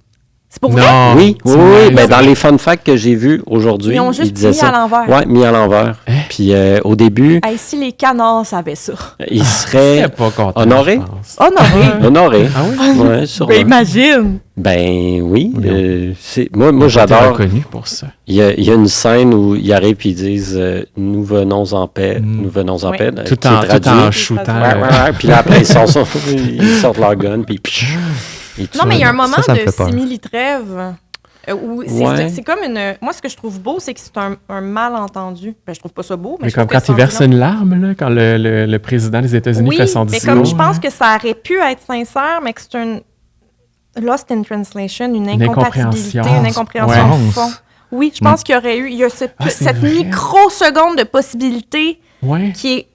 C'est pour vrai? Non! Oui, c'est oui, vrai. ben, dans les fun facts que j'ai vus aujourd'hui, Ils ont juste disaient mis ça. à l'envers. Oui, mis à l'envers. Puis au début, Hey, si les canards savaient ça. ils Je seraient serais pas content. honorés. je pense. Honoré. honorés. Ah oui? Ouais, sûrement. Ben, imagine. Ben oui. Oui. Moi T'es j'adore. reconnu pour ça. Il y a une scène où ils arrivent et ils disent nous venons en paix, nous venons en Oui. paix. Tout qui est en traduit. shootant. Ouais, ouais, ouais. Puis là, après, ils sortent leur gun, puis ils tuent. Non, mais il y a un moment ça me de fait peur. simili-trêve où Ouais. c'est comme une... Moi, ce que je trouve beau, c'est que c'est un malentendu. Ben, je trouve pas ça beau, mais Mais je trouve comme quand que il verse sentiment- une larme, là, quand le président des États-Unis Oui, fait son mais discours. comme je pense que ça aurait pu être sincère, mais que c'est une lost in translation, une incompatibilité, incompréhension. une incompréhension Ouais. au fond. Oui, je pense qu'il y aurait eu... Il y a cette c'est vrai. microseconde de possibilité Ouais. qui est...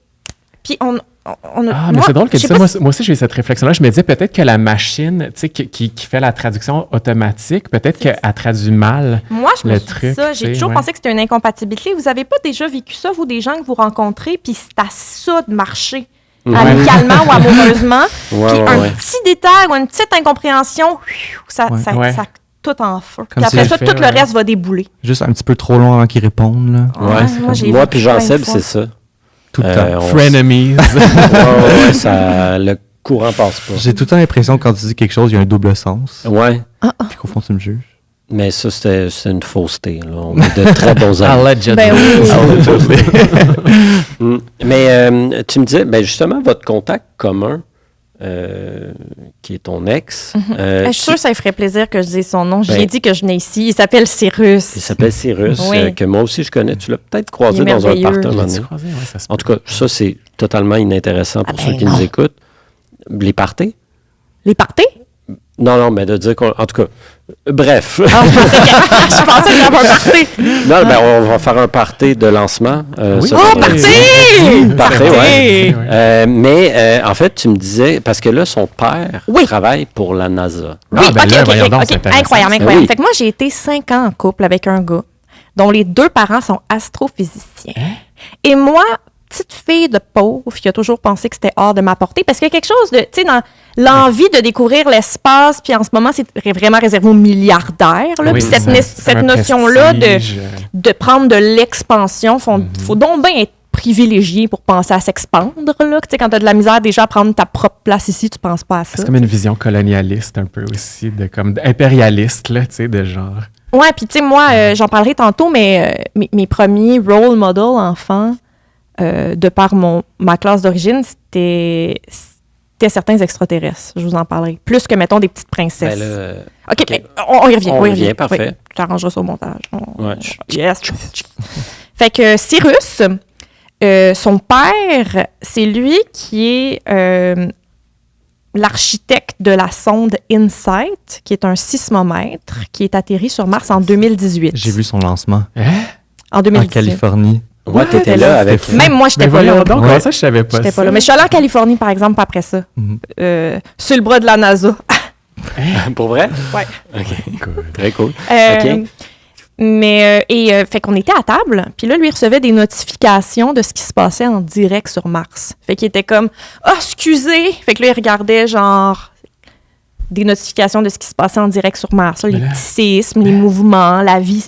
Puis on a... Ah, mais moi, c'est drôle que je tu sais ça. pas Moi aussi, j'ai eu cette réflexion-là. Je me disais peut-être que la machine, tu sais, qui fait la traduction automatique, peut-être qu'elle traduit mal. Moi, je me le suis dit truc, ça. tu J'ai sais, toujours ouais. pensé que c'était une incompatibilité. Vous n'avez pas déjà vécu ça, vous, des gens que vous rencontrez, puis c'est à ça de marcher, amicalement ou amoureusement. Ouais, Puis ouais, un ouais. petit détail ou une petite incompréhension, ça Ouais. tout en feu. Comme Puis après si ça, elle tout fait, le reste va débouler. Juste un petit peu trop long avant qu'ils répondent, là. Ouais. Moi, Puis Jean-Seb, c'est ça. Tout le temps. Frenemies. Ouais, ça, le courant passe pas. J'ai tout le temps l'impression que quand tu dis quelque chose, il y a un double sens. Ouais, Puis qu'au fond, tu me juges. mais ça, c'est une fausseté. Là. On est de très bons amis. Allegedly. Ben oui. Mais tu me disais, ben justement, votre contact commun, qui est ton ex, Je suis sûre que ça lui ferait plaisir que je dise son nom. Ben- J'ai dit que je venais ici. Il s'appelle Cyrus. il s'appelle Cyrus, Oui. que moi aussi je connais. Tu l'as peut-être croisé Il est dans un merveilleux. party un moment L'as-tu donné. croisé? Ouais, ça se En tout cas, ça, c'est totalement inintéressant pour Ah ceux ben qui non. nous écoutent. Les parties? Les parties? Non, mais de dire qu'on... En tout cas, bref. Ah, je pensais qu'il y avait un party. Non, ben, on va faire un party de lancement. Oui. ça, Oh, ça- party! Party, ouais. ouais. Mais en fait, tu me disais, parce que là, son père Oui. travaille pour la NASA. Ah, ben là, voyons donc, c'est intéressant. Incroyable. Oui. Fait que moi, j'ai été 5 ans en couple avec un gars dont les 2 parents sont astrophysiciens. Et moi, petite fille de pauvre qui a toujours pensé que c'était hors de ma portée, parce qu'il y a quelque chose de, tu sais, dans l'envie de découvrir l'espace, puis en ce moment, c'est vraiment réservé aux milliardaires, là, Oui, puis c'est cette, ça. cette Un notion-là prestige. de prendre de l'expansion, faut donc bien être privilégié pour penser à s'expandre, là. Tu sais, quand t'as de la misère déjà à prendre ta propre place ici, tu penses pas à ça. C'est comme une vision colonialiste un peu aussi, comme impérialiste, là, tu sais, de genre. Ouais, puis tu sais, moi, j'en parlerai tantôt, mais mes premiers role models enfants, de par ma classe d'origine, c'était certains extraterrestres. Je vous en parlerai. Plus que, mettons, des petites princesses. Ben là, OK, mais on y revient. On y revient, parfait. Oui, tu arrangeras ça au montage. Ouais. Yes. Fait que Cyrus, son père, c'est lui qui est l'architecte de la sonde InSight, qui est un sismomètre qui est atterri sur Mars en 2018. J'ai vu son lancement En en 2018. Californie. ouais, t'étais là avec. Même moi, j'étais Mais pas là. voyons donc, Ouais. comment ça, je savais pas J'étais ça. pas là. Mais je suis allée en Californie, par exemple, après ça. Sur le bras de la NASA. Pour vrai? Ouais. Écoute. Très cool. OK. Fait qu'on était à table, puis là, lui, il recevait des notifications de ce qui se passait en direct sur Mars. Fait qu'il était comme « Ah, excusez! » Fait que là, il regardait, genre, des notifications de ce qui se passait en direct sur Mars. Là, les petits séismes, les mouvements, la vie.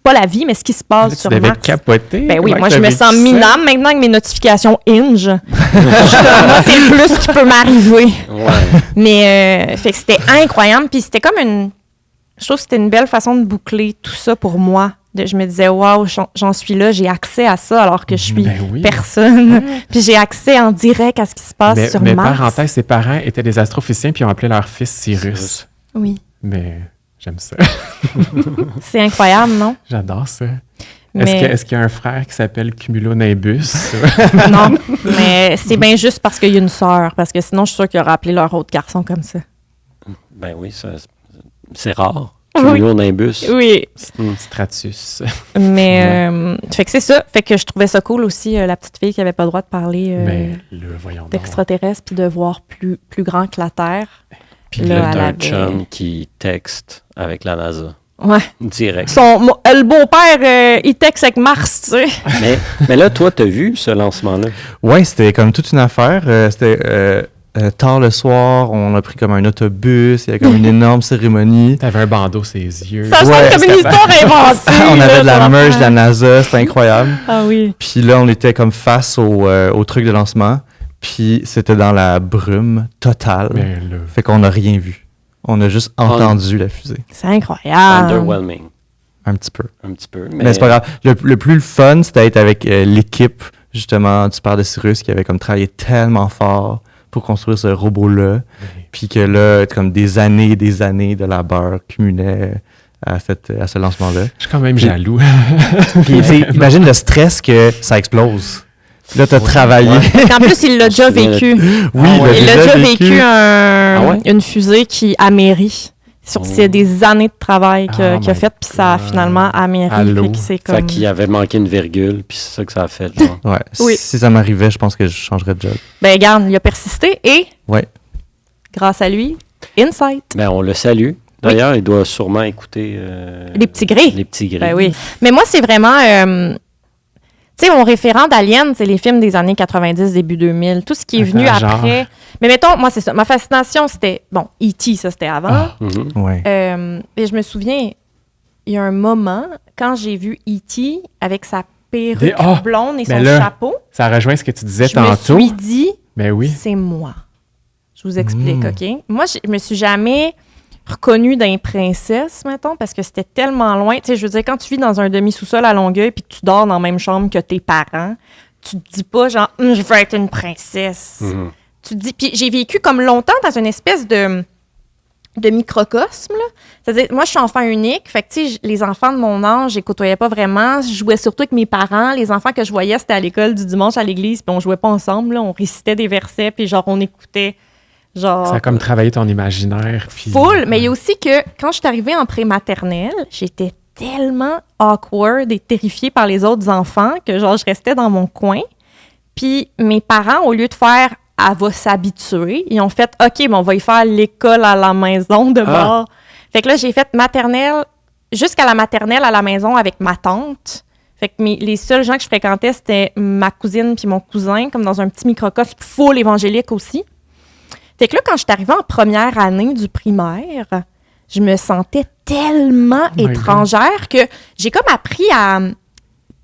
Pas la vie, mais ce qui se passe Là, tu sur devais Mars. capoter. Ben oui, Comment moi, que je me t'as sens vécu ça? minable maintenant avec mes notifications Inge. Je suis comme, moi, c'est le plus qui peut m'arriver. Ouais. Mais, fait que c'était incroyable. Puis c'était comme une... Je trouve que c'était une belle façon de boucler tout ça pour moi. Je me disais, waouh, j'en suis là, j'ai accès à ça alors que je suis Ben oui. personne. Puis j'ai accès en direct à ce qui se passe sur mais Mars. parenthèse, ses parents étaient des astrophysiciens puis ils ont appelé leur fils Cyrus. Oui, Mais j'aime ça. c'est incroyable, non? J'adore ça. Mais Est-ce qu'il y a un frère qui s'appelle Cumulonimbus? non, mais c'est bien juste parce qu'il y a une sœur, parce que sinon, je suis sûre qu'ils auraient appelé leur autre garçon comme ça. Ben oui, c'est rare. Oui. Cumulonimbus. Oui, Stratus. mais fait que c'est ça. Fait que je trouvais ça cool aussi, la petite fille qui avait pas le droit de parler Mais là, voyons donc. d'extraterrestres puis de voir plus grand que la Terre. Puis Là, là, elle t'as un avait- chum qui texte avec la NASA. Ouais. Direct. Le beau-père, il texte avec Mars, tu sais. mais là, toi, t'as vu ce lancement-là? Ouais, c'était comme toute une affaire. C'était tard le soir, on a pris comme un autobus, il y a comme une énorme cérémonie. T'avais un bandeau ses yeux. Ça sonne Ouais, comme une histoire inventée. On là, avait de la ton merch de la affaire. NASA, c'était incroyable. Ah oui. Puis là, on était comme face au truc de lancement, puis c'était dans la brume totale. Mais là. Fait qu'on n'a rien vu. On a juste entendu la fusée, C'est incroyable. Underwhelming. un petit peu. Un petit peu. Mais c'est pas grave. Le plus fun, c'était d'être avec l'équipe, justement, du père de Cyrus, qui avait comme travaillé tellement fort pour construire ce robot-là. Puis que là, comme des années de labeur cumulaient à ce lancement-là. Je suis quand même jaloux. Puis, tu sais, imagine le stress que ça explose. Puis là, t'as travaillé. En plus, il l'a déjà Je me souviens vécu. Oui, Ah ouais. Il a déjà vécu Ah ouais? une fusée qui amérit. C'est des années de travail qu'il Oh a my fait, puis ça a God. finalement améri. Allô? Fait que c'est Fait comme... qu'il avait manqué une virgule, puis c'est ça que ça a fait, genre. Ouais. Oui. Si ça m'arrivait, je pense que je changerais de job. Ben, regarde, il a persisté et, Ouais. grâce à lui, Insight. Ben, on le salue. D'ailleurs, il doit sûrement écouter... Les petits gris. Les petits gris. Ben oui. Mais moi, c'est vraiment... tu sais, mon référent d'Alien, c'est les films des années 90, début 2000. Tout ce qui est venu Attends, genre. après. Mais mettons, moi, c'est ça. Ma fascination, c'était... Bon, E.T., ça, c'était avant. Ah. Mhm. Ouais. Et je me souviens, il y a un moment, quand j'ai vu E.T. avec sa perruque Ah! blonde et Mais son là, chapeau, Ça rejoint ce que tu disais je me tantôt. suis dit, Mais oui. c'est moi. Je vous explique, OK? Moi, je me suis jamais reconnue dans les princesses, mettons, parce que c'était tellement loin. Tu sais, je veux dire, quand tu vis dans un demi-sous-sol à Longueuil puis que tu dors dans la même chambre que tes parents, tu te dis pas, genre, je veux être une princesse. Mhm. Tu te dis... Puis j'ai vécu comme longtemps dans une espèce de microcosme, là. C'est-à-dire, moi, je suis enfant unique. Fait que, tu sais, les enfants de mon âge, je les côtoyais pas vraiment. Je jouais surtout avec mes parents. Les enfants que je voyais, c'était à l'école du dimanche à l'église, puis on jouait pas ensemble, là. On récitait des versets, puis genre, on écoutait, genre... Ça a comme travaillé ton imaginaire. Puis... full. Mais il y a aussi que, quand je suis arrivée en prématernelle, j'étais tellement awkward et terrifiée par les autres enfants que, genre, je restais dans mon coin. Puis mes parents, au lieu de faire « elle va s'habituer », ils ont fait « OK, mais on va y faire l'école à la maison de bord ». Fait que là, j'ai fait maternelle, jusqu'à la maternelle à la maison avec ma tante. Fait que les seuls gens que je fréquentais, c'était ma cousine puis mon cousin, comme dans un petit microcosme full évangélique aussi. Fait que là, quand je suis arrivée en première année du primaire, je me sentais tellement étrangère que j'ai comme appris à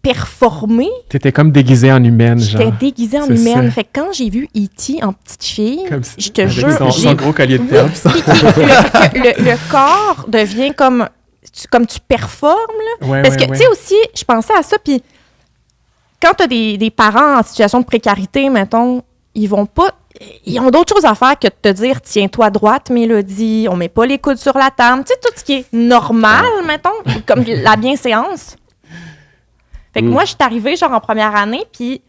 performer. T'étais comme déguisée en humaine, J'étais genre. déguisée en C'est humaine. ça. Fait que quand j'ai vu E.T. en petite fille, je te Avec jure, son gros collier de perles. Puis le corps devient comme tu performes, là. Ouais, Parce que, tu sais, aussi, je pensais à ça, puis quand tu as des parents en situation de précarité, mettons, ils ont d'autres choses à faire que de te dire, tiens-toi droite, Mélodie, on met pas les coudes sur la table. Tu sais, tout ce qui est normal, mettons, comme la bienséance. Fait que moi, je suis arrivée, genre, en première année, puis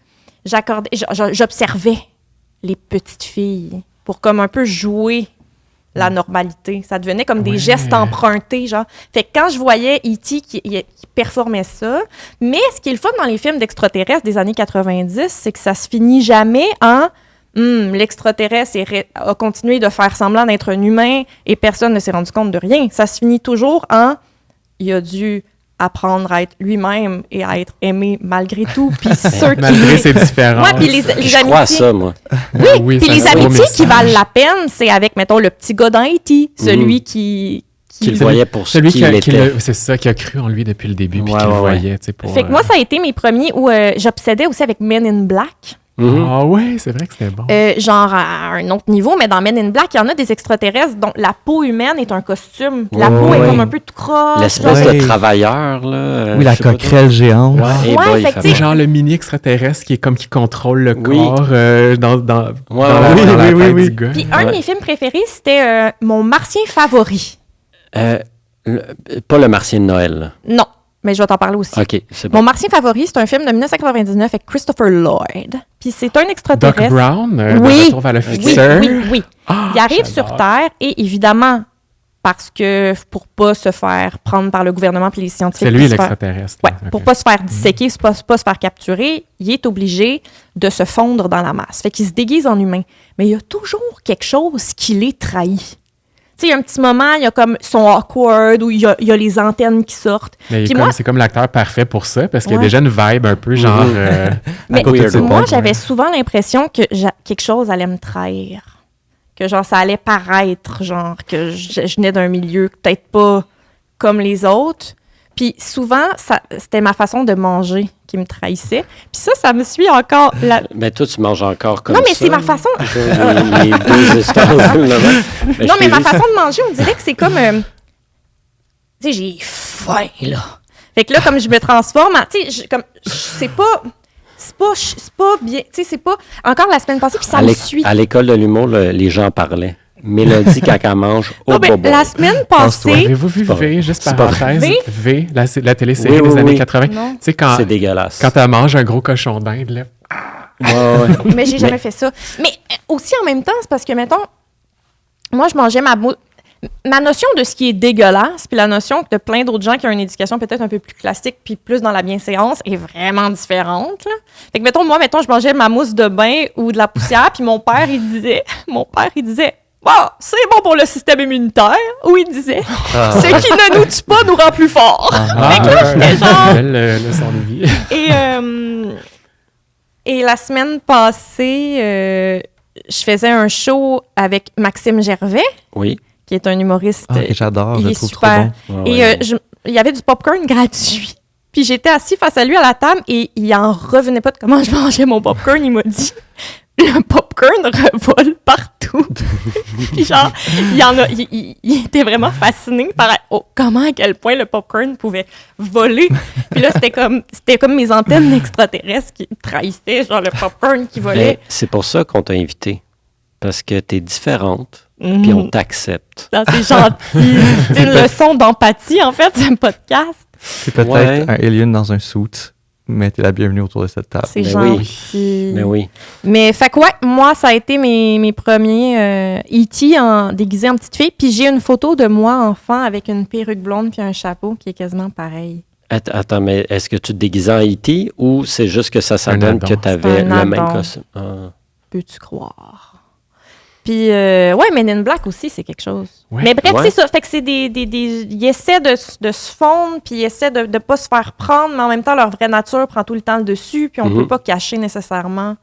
j'observais les petites filles pour comme un peu jouer la normalité. Ça devenait comme des gestes empruntés, genre. Fait que quand je voyais E.T. qui performait ça, mais ce qui est le fun dans les films d'extraterrestres des années 90, c'est que ça se finit jamais en l'extraterrestre a continué de faire semblant d'être un humain et personne ne s'est rendu compte de rien. Ça se finit toujours en il a dû apprendre à être lui-même et à être aimé malgré tout. Puis ceux qui... Malgré ses différences. Ouais, puis les Je crois à ça, moi. Oui, puis c'est les un gros amitiés qui message. valent la peine, c'est avec, mettons, le petit gars dans E.T., celui qui Qu'il voyait pour ce Celui qu'il était. c'est ça, qui a cru en lui depuis le début, puis Ouais, qu'il le ouais, voyait, tu sais, pour... Fait que moi, ça a été mes premiers où j'obsédais aussi avec Men in Black. Ah ouais, c'est vrai que c'était bon. Genre à un autre niveau, mais dans Men in Black, il y en a des extraterrestres dont la peau humaine est un costume. La peau est comme un peu tout croche. L'espèce Ouais. de travailleur, là. Oui, la je sais pas coquerelle géante. trop. Eh Ouais, boy, fait il que fait tu sais, mal. Genre le mini extraterrestre qui est comme qui contrôle le Oui. corps dans la oui, tête oui. du gars. Puis un de mes films préférés, c'était mon martien favori. Pas le Martien de Noël. là. Non, mais je vais t'en parler aussi. OK, c'est bon. Mon martien favori, c'est un film de 1999 avec Christopher Lloyd. Puis c'est un Doc extraterrestre. Brown, de Oui. Retour vers le Oui, futur. oui. Ah, Il arrive j'adore. sur Terre et évidemment, parce que pour pas se faire prendre par le gouvernement puis les scientifiques. C'est lui puis se faire- l'extraterrestre. Ouais, là. pour Ok. pas se faire disséquer, pas se faire capturer, il est obligé de se fondre dans la masse. Fait qu'il se déguise en humain. Mais il y a toujours quelque chose qui les trahit. Tu sais, il y a un petit moment, il y a comme son awkward, où il y a les antennes qui sortent. Mais Puis moi, c'est comme l'acteur parfait pour ça, parce qu'il y a Ouais. déjà une vibe un peu genre... mais côté de ses moi, potes, j'avais ouais. souvent l'impression que quelque chose allait me trahir. Que genre, ça allait paraître, genre, que je venais d'un milieu peut-être pas comme les autres. Puis souvent, c'était ma façon de manger qui me trahissait. Puis ça me suit encore. Mais toi, tu manges encore comme Non, ça. mais c'est ma façon. Les deux histoires. Non, mais ma façon de manger, on dirait que c'est comme. Tu sais, j'ai faim, là. Fait que là, comme je me transforme, tu sais, c'est pas bien. Tu sais, c'est pas. Encore la semaine passée, puis ça me suit. À l'école de l'humour, les gens parlaient. Mélodie, quand elle mange, Non, oh, mais bobo. la semaine passée. Avez-vous vu pas V, vrai. juste C'est pas parenthèse? vrai. V, la télésérie Oui, des oui, années oui. 80. Non. Tu sais, quand C'est dégueulasse. elle mange un gros cochon d'Inde, là. Ouais. Mais j'ai jamais fait ça. Mais aussi en même temps, c'est parce que, mettons, moi, je mangeais ma notion de ce qui est dégueulasse, puis la notion de plein d'autres gens qui ont une éducation peut-être un peu plus classique, puis plus dans la bienséance, est vraiment différente, là. Fait que, mettons, je mangeais ma mousse de bain ou de la poussière, puis mon père, il disait, bah, c'est bon pour le système immunitaire. Ou il disait, ce qui ne nous tue pas nous rend plus forts. Fait que là, j'étais genre... Belle leçon de vie. Et la semaine passée, je faisais un show avec Maxime Gervais, Oui. qui est un humoriste. Ah, que j'adore, je il le est trouve super. trop bon. Ouais, Et ouais. il y avait du popcorn gratuit. Puis j'étais assis face à lui à la table et il en revenait pas de comment je mangeais mon popcorn. Il m'a dit, le popcorn revole partout. Puis genre, il était vraiment fasciné par à quel point le popcorn pouvait voler. Puis là, c'était comme mes antennes extraterrestres qui trahissaient, genre le popcorn qui volait. Mais c'est pour ça qu'on t'a invité. Parce que t'es différente, puis on t'accepte. Ah, c'est gentil. C'est une leçon d'empathie, en fait, ce podcast. C'est peut-être Ouais. un alien dans un suit, mais t'es la bienvenue autour de cette table. C'est Mais gentil. Mais oui. Mais fait que ouais, moi, ça a été mes premiers E.T. déguisé en petite fille. Puis j'ai une photo de moi enfant avec une perruque blonde puis un chapeau qui est quasiment pareil. Attends, mais est-ce que tu te déguisais en E.T. ou c'est juste que ça s'adonne addon. que tu avais C'est un le même addon. costume? Ah. Peux-tu croire? Puis, Men in Black aussi, c'est quelque chose. Ouais. Mais bref, Ouais. c'est ça. Fait que c'est ils essaient de se fondre, puis ils essaient de ne pas se faire prendre, mais en même temps, leur vraie nature prend tout le temps le dessus, puis on ne peut pas cacher nécessairement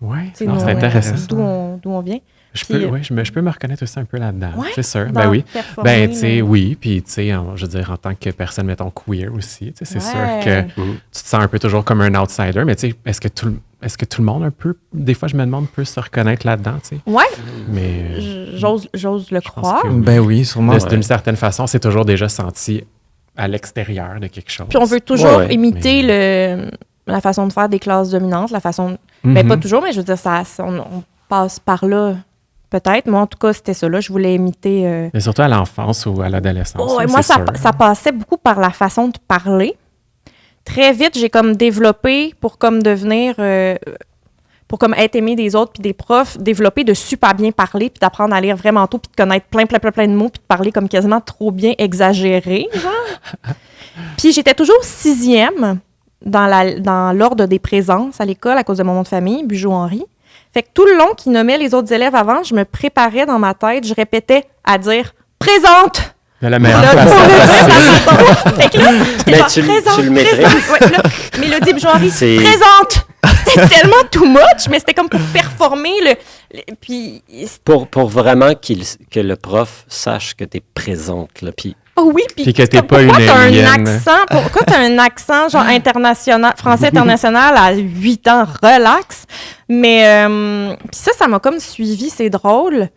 Ouais, tu sais, non, nos- c'est intéressant. d'où on vient. Je Puis, peux, je peux me reconnaître aussi un peu là-dedans, Ouais, c'est sûr. dans Ben oui. performer, Ben, tu sais, mais- oui. Puis, tu sais, je veux dire, en tant que personne, mettons, queer aussi, tu sais, c'est sûr que Ouais. tu te sens un peu toujours comme un outsider. Mais, tu sais, est-ce que tout le monde, un peu, des fois, je me demande, peut se reconnaître là-dedans, tu sais. Ouais, Mais j'ose le pense croire. que- Ben oui, sûrement. d'une certaine façon, c'est toujours déjà senti à l'extérieur de quelque chose. Puis on veut toujours Ouais, imiter la façon de faire des classes dominantes, la façon... Ben, pas toujours, mais je veux dire, on passe par là, peut-être. Moi, en tout cas, c'était ça, là. Je voulais imiter... Mais surtout à l'enfance ou à l'adolescence. Oh, là, et moi, c'est sûr. ça passait beaucoup par la façon de parler. Très vite, j'ai comme développé pour comme devenir... pour comme être aimé des autres puis des profs, développer de super bien parler puis d'apprendre à lire vraiment tôt puis de connaître plein de mots puis de parler comme quasiment trop bien exagéré, genre. Puis j'étais toujours 6e dans l'ordre des présences à l'école à cause de mon nom de famille, Bugeaud-Henri. Fait que tout le long qu'ils nommaient les autres élèves avant, je me préparais dans ma tête, je répétais à dire « Présente! » De la meilleure Là, façon pour le dire, possible. ça fait que là, j'étais Mais genre, tu le présente, maîtrises. présente. Ouais, là, Mélodie Bugeaud-Henri, C'est- présente! C'était tellement too much, mais c'était comme pour performer puis, Pour vraiment que le prof sache que tu es présente. Là, puis oh oui, Puis que t'es comme, pas pourquoi une t'as un alien. accent, pourquoi t'as un accent genre international, français international à 8 ans, relax. Mais puis ça m'a comme suivi, c'est drôle.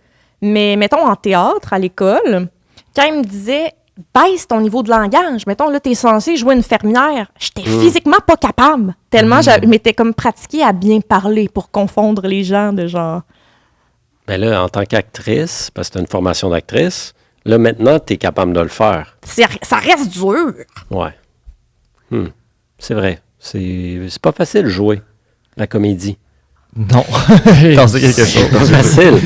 Mais mettons en théâtre, à l'école, quand ils me disaient baisse ton niveau de langage, mettons là, t'es censé jouer une fermière, j'étais physiquement pas capable. Tellement je m'étais comme pratiquée à bien parler pour confondre les gens de genre. ben là, en tant qu'actrice, parce que tu as une formation d'actrice, là, maintenant, tu es capable de le faire. Ça reste dur. Ouais. C'est vrai. C'est pas facile de jouer la comédie. Non. T'en sais quelque chose. C'est pas facile.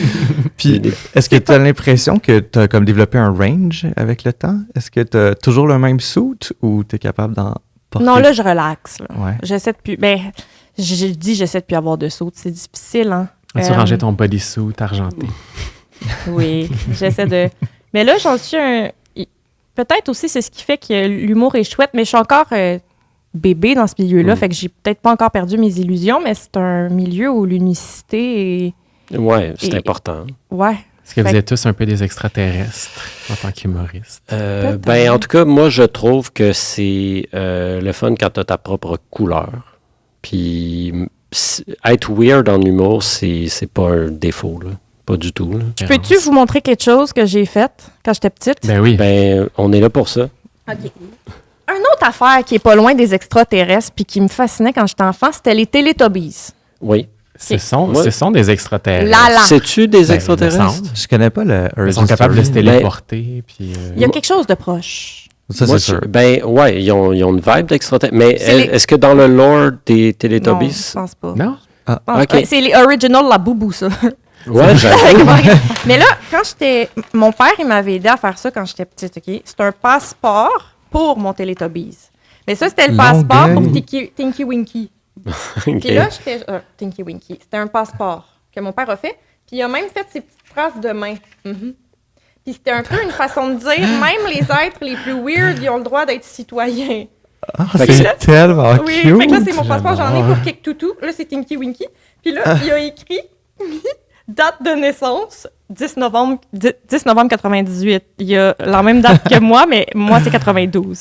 Puis, est-ce que tu as l'impression que tu as comme développé un range avec le temps? Est-ce que tu as toujours le même suit ou tu es capable d'en porter? Non, là, je relaxe. Là. Ouais. J'essaie de plus. Ben, j'essaie de plus avoir de saut. C'est difficile, hein. As-tu rangé ton bodysuit argenté? Oui, j'essaie de. Mais là, j'en suis un. Peut-être aussi, c'est ce qui fait que l'humour est chouette, mais je suis encore bébé dans ce milieu-là, fait que j'ai peut-être pas encore perdu mes illusions, mais c'est un milieu où l'unicité est. Ouais, c'est Et- important. Ouais. Est-ce que vous Fait- êtes tous un peu des extraterrestres en tant qu'humoriste? Ben, en tout cas, moi, je trouve que c'est le fun quand tu as ta propre couleur. Puis, être weird en humour, c'est pas un défaut, là. Pas du tout, là. Peux-tu vous montrer quelque chose que j'ai fait quand j'étais petite? Ben oui. Ben, on est là pour ça. OK. Une autre affaire qui est pas loin des extraterrestres puis qui me fascinait quand j'étais enfant, c'était les Teletubbies. Oui. ce sont Ouais. des extraterrestres. Là, là. Sais-tu des Ben, il me extraterrestres? semble. Je connais pas le Ils sont origin capables de se story. téléporter. Puis, Il y a quelque chose de proche. Ça, Moi, c'est sûr. Ben, ouais, ils ont une vibe d'extraterrestre. Mais C'est les- est-ce que dans le lore des Non, Teletubbies... je pense pas. Non? Ah, ok. ouais, c'est les original la boubou, ça. Ouais, j'avoue. Mais là, quand j'étais... Mon père, il m'avait aidé à faire ça quand j'étais petite, OK? C'est un passeport pour mon Teletubbies. Mais ça, c'était le passeport pour Longueuil. Tinky Winky. Ok. Puis là, j'étais... Tinky Winky. C'était un passeport que mon père a fait. Puis il a même fait ses petites traces de main. Mhm. Puis c'était un peu une façon de dire, même les êtres les plus weird, ils ont le droit d'être citoyens. Ah, Fait que c'est tellement Oui, cute. fait que là, c'est mon passeport, j'en ai J'adore. pour Kek Toutou. Là, c'est Tinky Winky. Puis là, il a écrit date de naissance, 10 novembre 98. Il a la même date que moi, mais moi, c'est 92.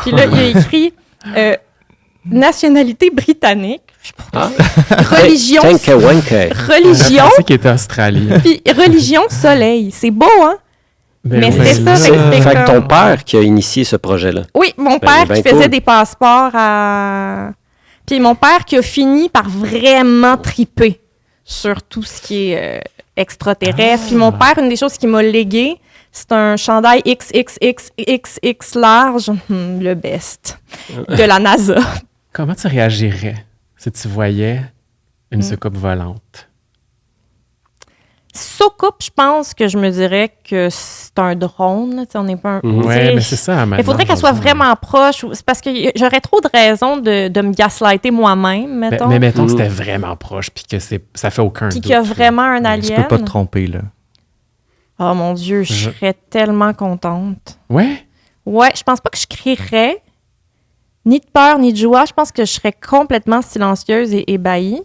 Puis là, il a écrit nationalité britannique, Ah. religion, Tinka Winka. religion, Je pensais qu'il était australien. puis religion soleil. C'est beau, hein? Ben Mais oui. c'était ça, fait que c'était Fait que ton comme- père qui a initié ce projet-là. Oui, mon Ben, père ben qui faisait cool. des passeports à... Puis mon père qui a fini par vraiment triper sur tout ce qui est extraterrestre. Puis mon père, une des choses qu'il m'a légué, c'est un chandail XXXXX large, le best, de la NASA. Comment tu réagirais si tu voyais une soucoupe volante? Soucoupe, je pense que je me dirais que c'est un drone. Tu sais, on n'est pas un. tu sais, Ouais, mais c'est ça. il faudrait qu'elle soit vraiment proche. C'est parce que j'aurais trop de raisons de me gaslighter moi-même, mettons. Mais mettons que c'était vraiment proche, puis que ça fait aucun Puis doute. qu'il y a vraiment un alien. Tu peux pas te tromper, là. Oh mon Dieu, je serais tellement contente. Ouais? Ouais, je pense pas que je crierais, ni de peur, ni de joie. Je pense que je serais complètement silencieuse et ébahie.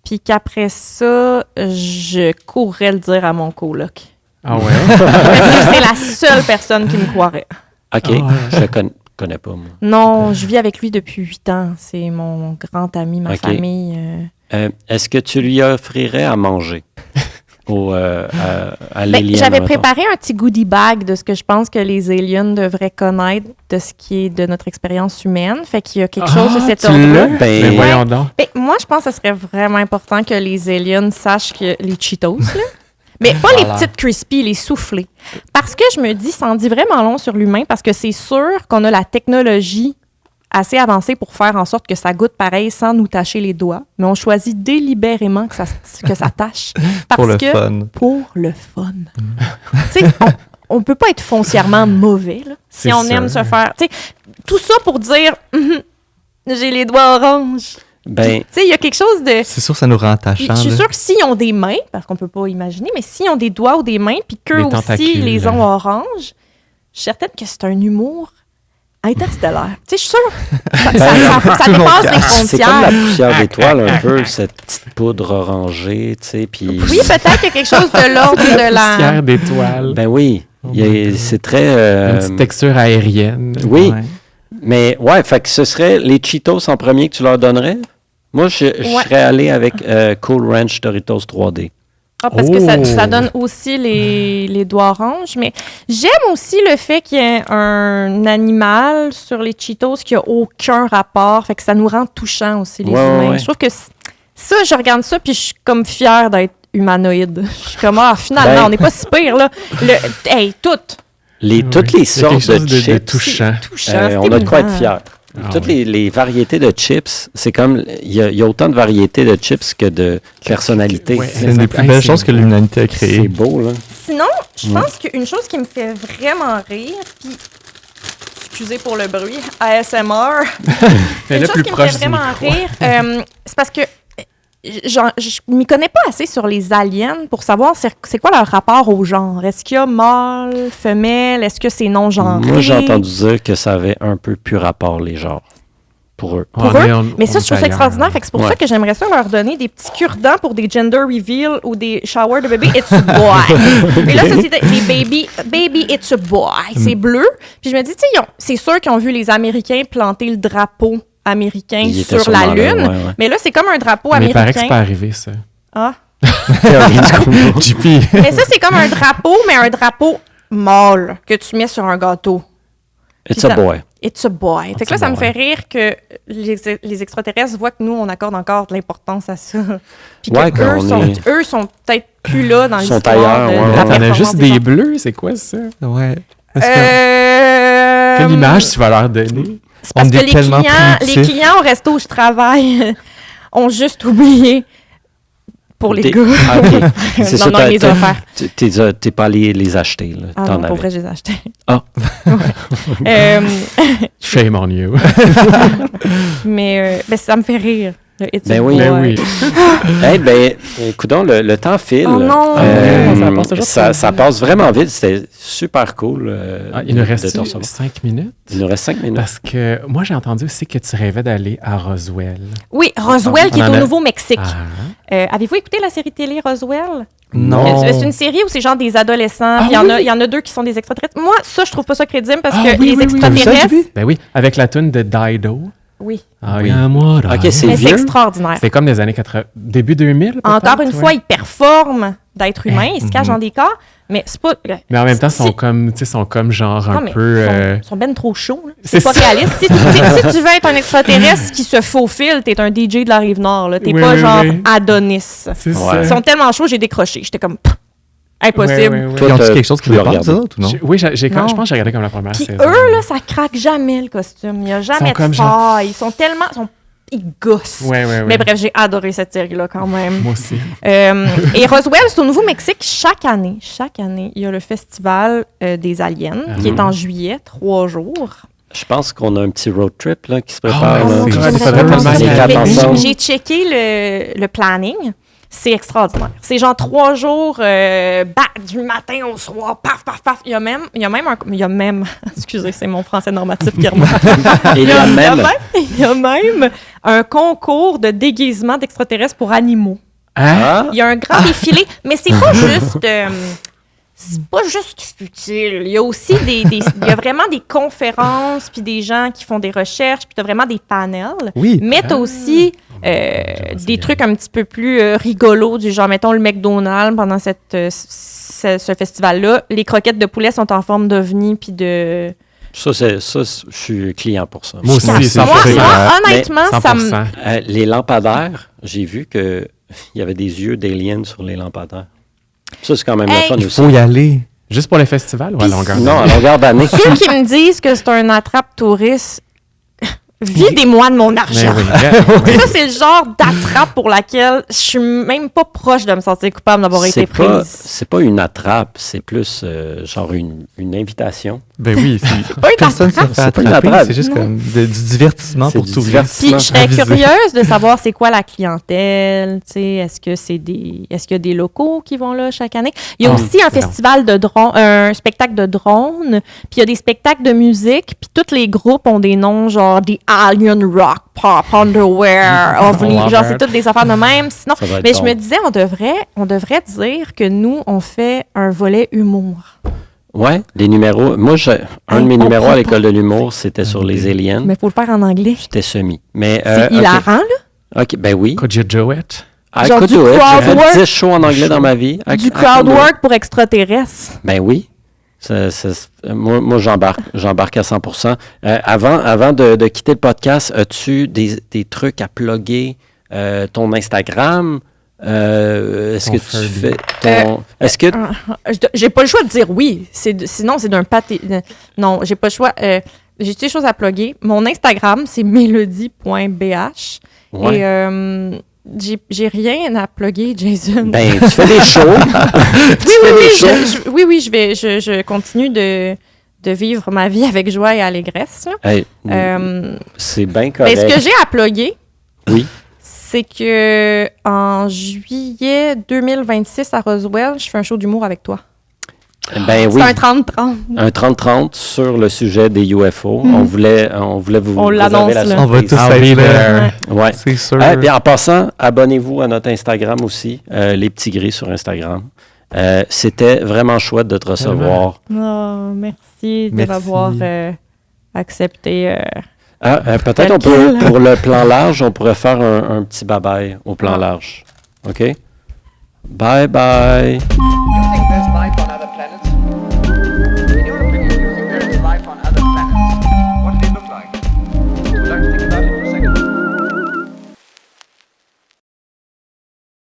Puis qu'après ça, je courrais le dire à mon coloc. Ah ouais? Parce que c'est la seule personne qui me croirait. OK, je le connais pas, moi. Non, je vis avec lui depuis 8 ans. C'est mon grand ami, ma OK. famille. Est-ce que tu lui offrirais à manger à l'alien? J'avais mettons? préparé un petit goodie bag de ce que je pense que les aliens devraient connaître de ce qui est de notre expérience humaine. Fait qu'il y a quelque chose de cet tu ordre-là. l'as? Ben, Ben voyons donc. Ben, moi, je pense que ce serait vraiment important que les aliens sachent que les Cheetos, là, mais pas les petites crispy, les soufflés. Parce que je me dis, ça en dit vraiment long sur l'humain, parce que c'est sûr qu'on a la technologie assez avancée pour faire en sorte que ça goûte pareil sans nous tacher les doigts. Mais on choisit délibérément que ça tâche. Parce Pour le que, fun. Pour le fun. Tu sais, on peut pas être foncièrement mauvais, là, si C'est on sûr. aime se faire... Tu sais, tout ça pour dire, j'ai les doigts oranges. Ben, Tu sais, il y a quelque chose de... C'est sûr que ça nous rend Puis, attachants. je suis là. sûre que s'ils ont des mains, parce qu'on peut pas imaginer, mais s'ils ont des doigts ou des mains, puis qu'eux Des aussi tentacules. les ont oranges, je suis certaine que c'est un humour interstellaire. Tu sais, je suis sûre. Ça dépasse les c'est comme la frontières. poussière d'étoile, un peu, cette petite poudre orangée, tu sais, puis... Oui, peut-être qu'il y a quelque chose de l'ordre de la... Poussière d'étoiles. Ben oui, c'est très... Une petite texture aérienne. Oui, Ouais. mais ouais, fait que ce serait les Cheetos en premier que tu leur donnerais? Moi, je Ouais. serais allé avec Cool Ranch Doritos 3D. Ah, parce que ça Oh. donne aussi les doigts oranges. Mais j'aime aussi le fait qu'il y ait un animal sur les Cheetos qui n'a aucun rapport. Fait que ça nous rend touchants aussi, les Ouais, humains. ouais. Je trouve que ça, je regarde ça, puis je suis comme fière d'être humanoïde. Je suis comme, finalement, Ben- on n'est pas si pire, là. Toutes. Toutes les Il y a sortes quelque chose de de chips, touchant. Touchant. on a de quoi être fiers. Ah Toutes ouais. les variétés de chips, c'est comme... Il y a autant de variétés de chips que de personnalités. Ouais. C'est une des plus belles choses que l'humanité a créées. C'est beau, là. Sinon, je pense qu'une chose qui me fait vraiment rire, puis excusez pour le bruit, ASMR, Mais une le chose plus qui me proche fait du vraiment micro. rire, c'est parce que je m'y connais pas assez sur les aliens pour savoir c'est quoi leur rapport au genre. Est-ce qu'il y a mâle, femelle, est-ce que c'est non-genré? Moi, j'ai entendu dire que ça avait un peu plus rapport, les genres, pour eux. Pour eux. Mais ça, je trouve ça extraordinaire. Fait que c'est pour Ouais. ça que j'aimerais ça leur donner des petits cure-dents pour des gender reveal ou des showers de bébé. It's a boy. Et là, ça, c'est les baby, it's a boy. C'est bleu. Puis je me dis, tu sais, c'est sûr qu'ils ont vu les Américains planter le drapeau américain Il était sur la sûrement là, Lune. ouais, ouais. Mais là, c'est comme un drapeau Mais il paraît que c'est pas américain. arrivé, ça. Ah. Théorie du complot. JP. Mais ça, c'est comme un drapeau, mais un drapeau mâle que tu mets sur un gâteau. It's Puis a ça- boy. It's a boy. Fait que là, a ça me boy. fait rire que les extraterrestres voient que nous, on accorde encore de l'importance à ça. Puis Ouais, que qu'on eux sont peut-être plus là dans Ils sont l'histoire ailleurs, de ouais, la ouais. T'en as performance juste des des gens. bleus, c'est quoi ça? Ouais. Parce que Quelle image tu vas leur donner? C'est parce on que est tellement les primitifs. clients au resto où je travaille ont juste oublié pour les gars. Ah, OK. C'est ça, Non, ils les ont offerts. t'es pas allé les acheter, là. Ah T'en non, pour avais. vrai, je les ai achetés. Ah. Ouais. Shame on you. Mais ça me fait rire. Le It's Ben a oui. boy. Ben oui. Eh ben, écoutons, le temps file. Oh non! Ça passe toujours ça, trop ça vite. passe vraiment vite. C'était super cool. Ah, il nous de reste te recevoir. 5 minutes. Il nous reste 5 minutes. Parce que moi, j'ai entendu aussi que tu rêvais d'aller à Roswell. Oui, Roswell, qui On est en au a- Nouveau-Mexique. Ah. Avez-vous écouté la série télé Roswell? non. C'est une série où c'est genre des adolescents, puis il y en a 2 qui sont des extraterrestres. Moi, ça, je trouve pas ça crédible parce Ah, que oui, les oui, oui. T'as vu ça, extraterrestres... JP? Ben oui, avec la tune de Dido. Oui, Ah, Oui. moi, Ok, c'est mais c'est vieux. extraordinaire. C'est comme des années 80, début 2000. peut-être, Encore une ouais. fois, ils performent d'être humains, ils se cachent dans des corps, mais c'est pas... Mais en même temps, ils Si- sont comme genre Non, un mais peu. ils sont ben trop chauds. là. C'est C'est pas ça. réaliste. Si tu veux être un extraterrestre qui se faufile, t'es un DJ de la Rive-Nord. Là. T'es Oui, pas oui, genre oui. Adonis. C'est Ouais. ça. Ils sont tellement chauds, j'ai décroché. J'étais comme... pff, impossible. Ouais, ouais, ouais. Toi, Ils ont-tu t'as- quelque chose qui tu le les passe, regardes. ça, ou non? Oui, Non. je pense que j'ai regardé comme la première Puis saison. eux, là, ça craque jamais le costume. Il n'y a jamais Ils sont comme de faille. Ils sont tellement... il gosse. Ouais. Mais bref, j'ai adoré cette série-là quand même. Moi aussi. Et Roswell, c'est au Nouveau-Mexique. Chaque année, il y a le festival des aliens qui est en juillet, 3 jours. Je pense qu'on a un petit road trip là, qui se prépare. Oh, là. c'est J'aimerais faudrait vraiment tellement ça. y aller. quatre ensemble. J'ai checké le planning. C'est extraordinaire. C'est genre 3 jours, du matin au soir, paf, paf, paf. Il y a même, excusez, c'est mon français normatif qui remonte. Il y a même. Il y a même un concours de déguisement d'extraterrestres pour animaux. Hein? Ah, Il y a un grand défilé, mais c'est pas juste. C'est pas juste futile. Il y a aussi il y a vraiment des conférences, puis des gens qui font des recherches, puis tu as vraiment des panels. Oui. Mais tu as aussi des trucs un petit peu plus rigolos, du genre, mettons, le McDonald's pendant ce festival-là. Les croquettes de poulet sont en forme d'ovni, puis de... ça, je suis client pour ça. Moi aussi, Moi, 100%. Moi, honnêtement, ça me... 100%. Les lampadaires, j'ai vu qu'il y avait des yeux d'aliens sur les lampadaires. Ça, c'est quand même le Hey, fun Il aussi. faut y aller. Juste pour le festival ou à longueur Non, à d'année? longueur d'année. Ceux qui me disent que c'est un attrape-touriste, videz-moi de mon Mais argent. oui. Ça, c'est le genre d'attrape pour laquelle je suis même pas proche de me sentir coupable d'avoir été prise. C'est pas une attrape, c'est plus genre une invitation. Ben oui, pas une personne se attrape. fait C'est pas une attraper. attrape. C'est juste Non. comme du divertissement C'est pour du touristes. divertissement. Puis je serais Avisé. curieuse de savoir c'est quoi la clientèle, tu sais, est-ce qu'il y a des locaux qui vont là chaque année? Il y a aussi un festival de drones, un spectacle de drones, puis il y a des spectacles de musique, puis tous les groupes ont des noms genre The Alien Rock Pop Underwear, OVNI, genre c'est toutes des affaires de même. Sinon, Ça va être mais bon. je me disais on devrait dire que nous on fait un volet humour. Ouais, les numéros. Moi, un de mes on numéros à prend l'école de l'humour, c'était sur les aliens. Mais il faut le faire en anglais. J'étais semi. Mais, C'est hilarant là. OK, ben oui. Could you do it? I genre could du do it. J'ai crowd work. fait 10 shows en anglais dans ma vie. Du crowd work pour extraterrestres. Ben oui. Moi, j'embarque à 100%. Avant de quitter le podcast, as-tu des trucs à plugger ton Instagram? Est-ce que tu Ferdy. fais ton... Est-ce que... J'ai pas le choix de dire oui. Sinon, c'est d'un pâté. Non, j'ai pas le choix. J'ai des choses à plugger. Mon Instagram, c'est melody.bh. Ouais. Et j'ai rien à plugger, Jason. Ben, tu fais des shows. oui, je continue de vivre ma vie avec joie et allégresse. Là. Hey, c'est bien correct. Mais ce que j'ai à plugger, Oui. c'est que en juillet 2026 à Roswell, je fais un show d'humour avec toi. Ben oui. C'est un 30-30. Un 30-30 sur le sujet des UFO. On voulait vous On l'annonce, réserver la là. On va surprise. tous I'll être be là. there. Ouais. C'est sûr. Puis en passant, abonnez-vous à notre Instagram aussi, les petits gris sur Instagram. C'était vraiment chouette de te recevoir. Oh, merci de Merci. m'avoir accepté. Peut-être on peut, pour le plan large, on pourrait faire un petit bye-bye au plan large. OK? Bye-bye.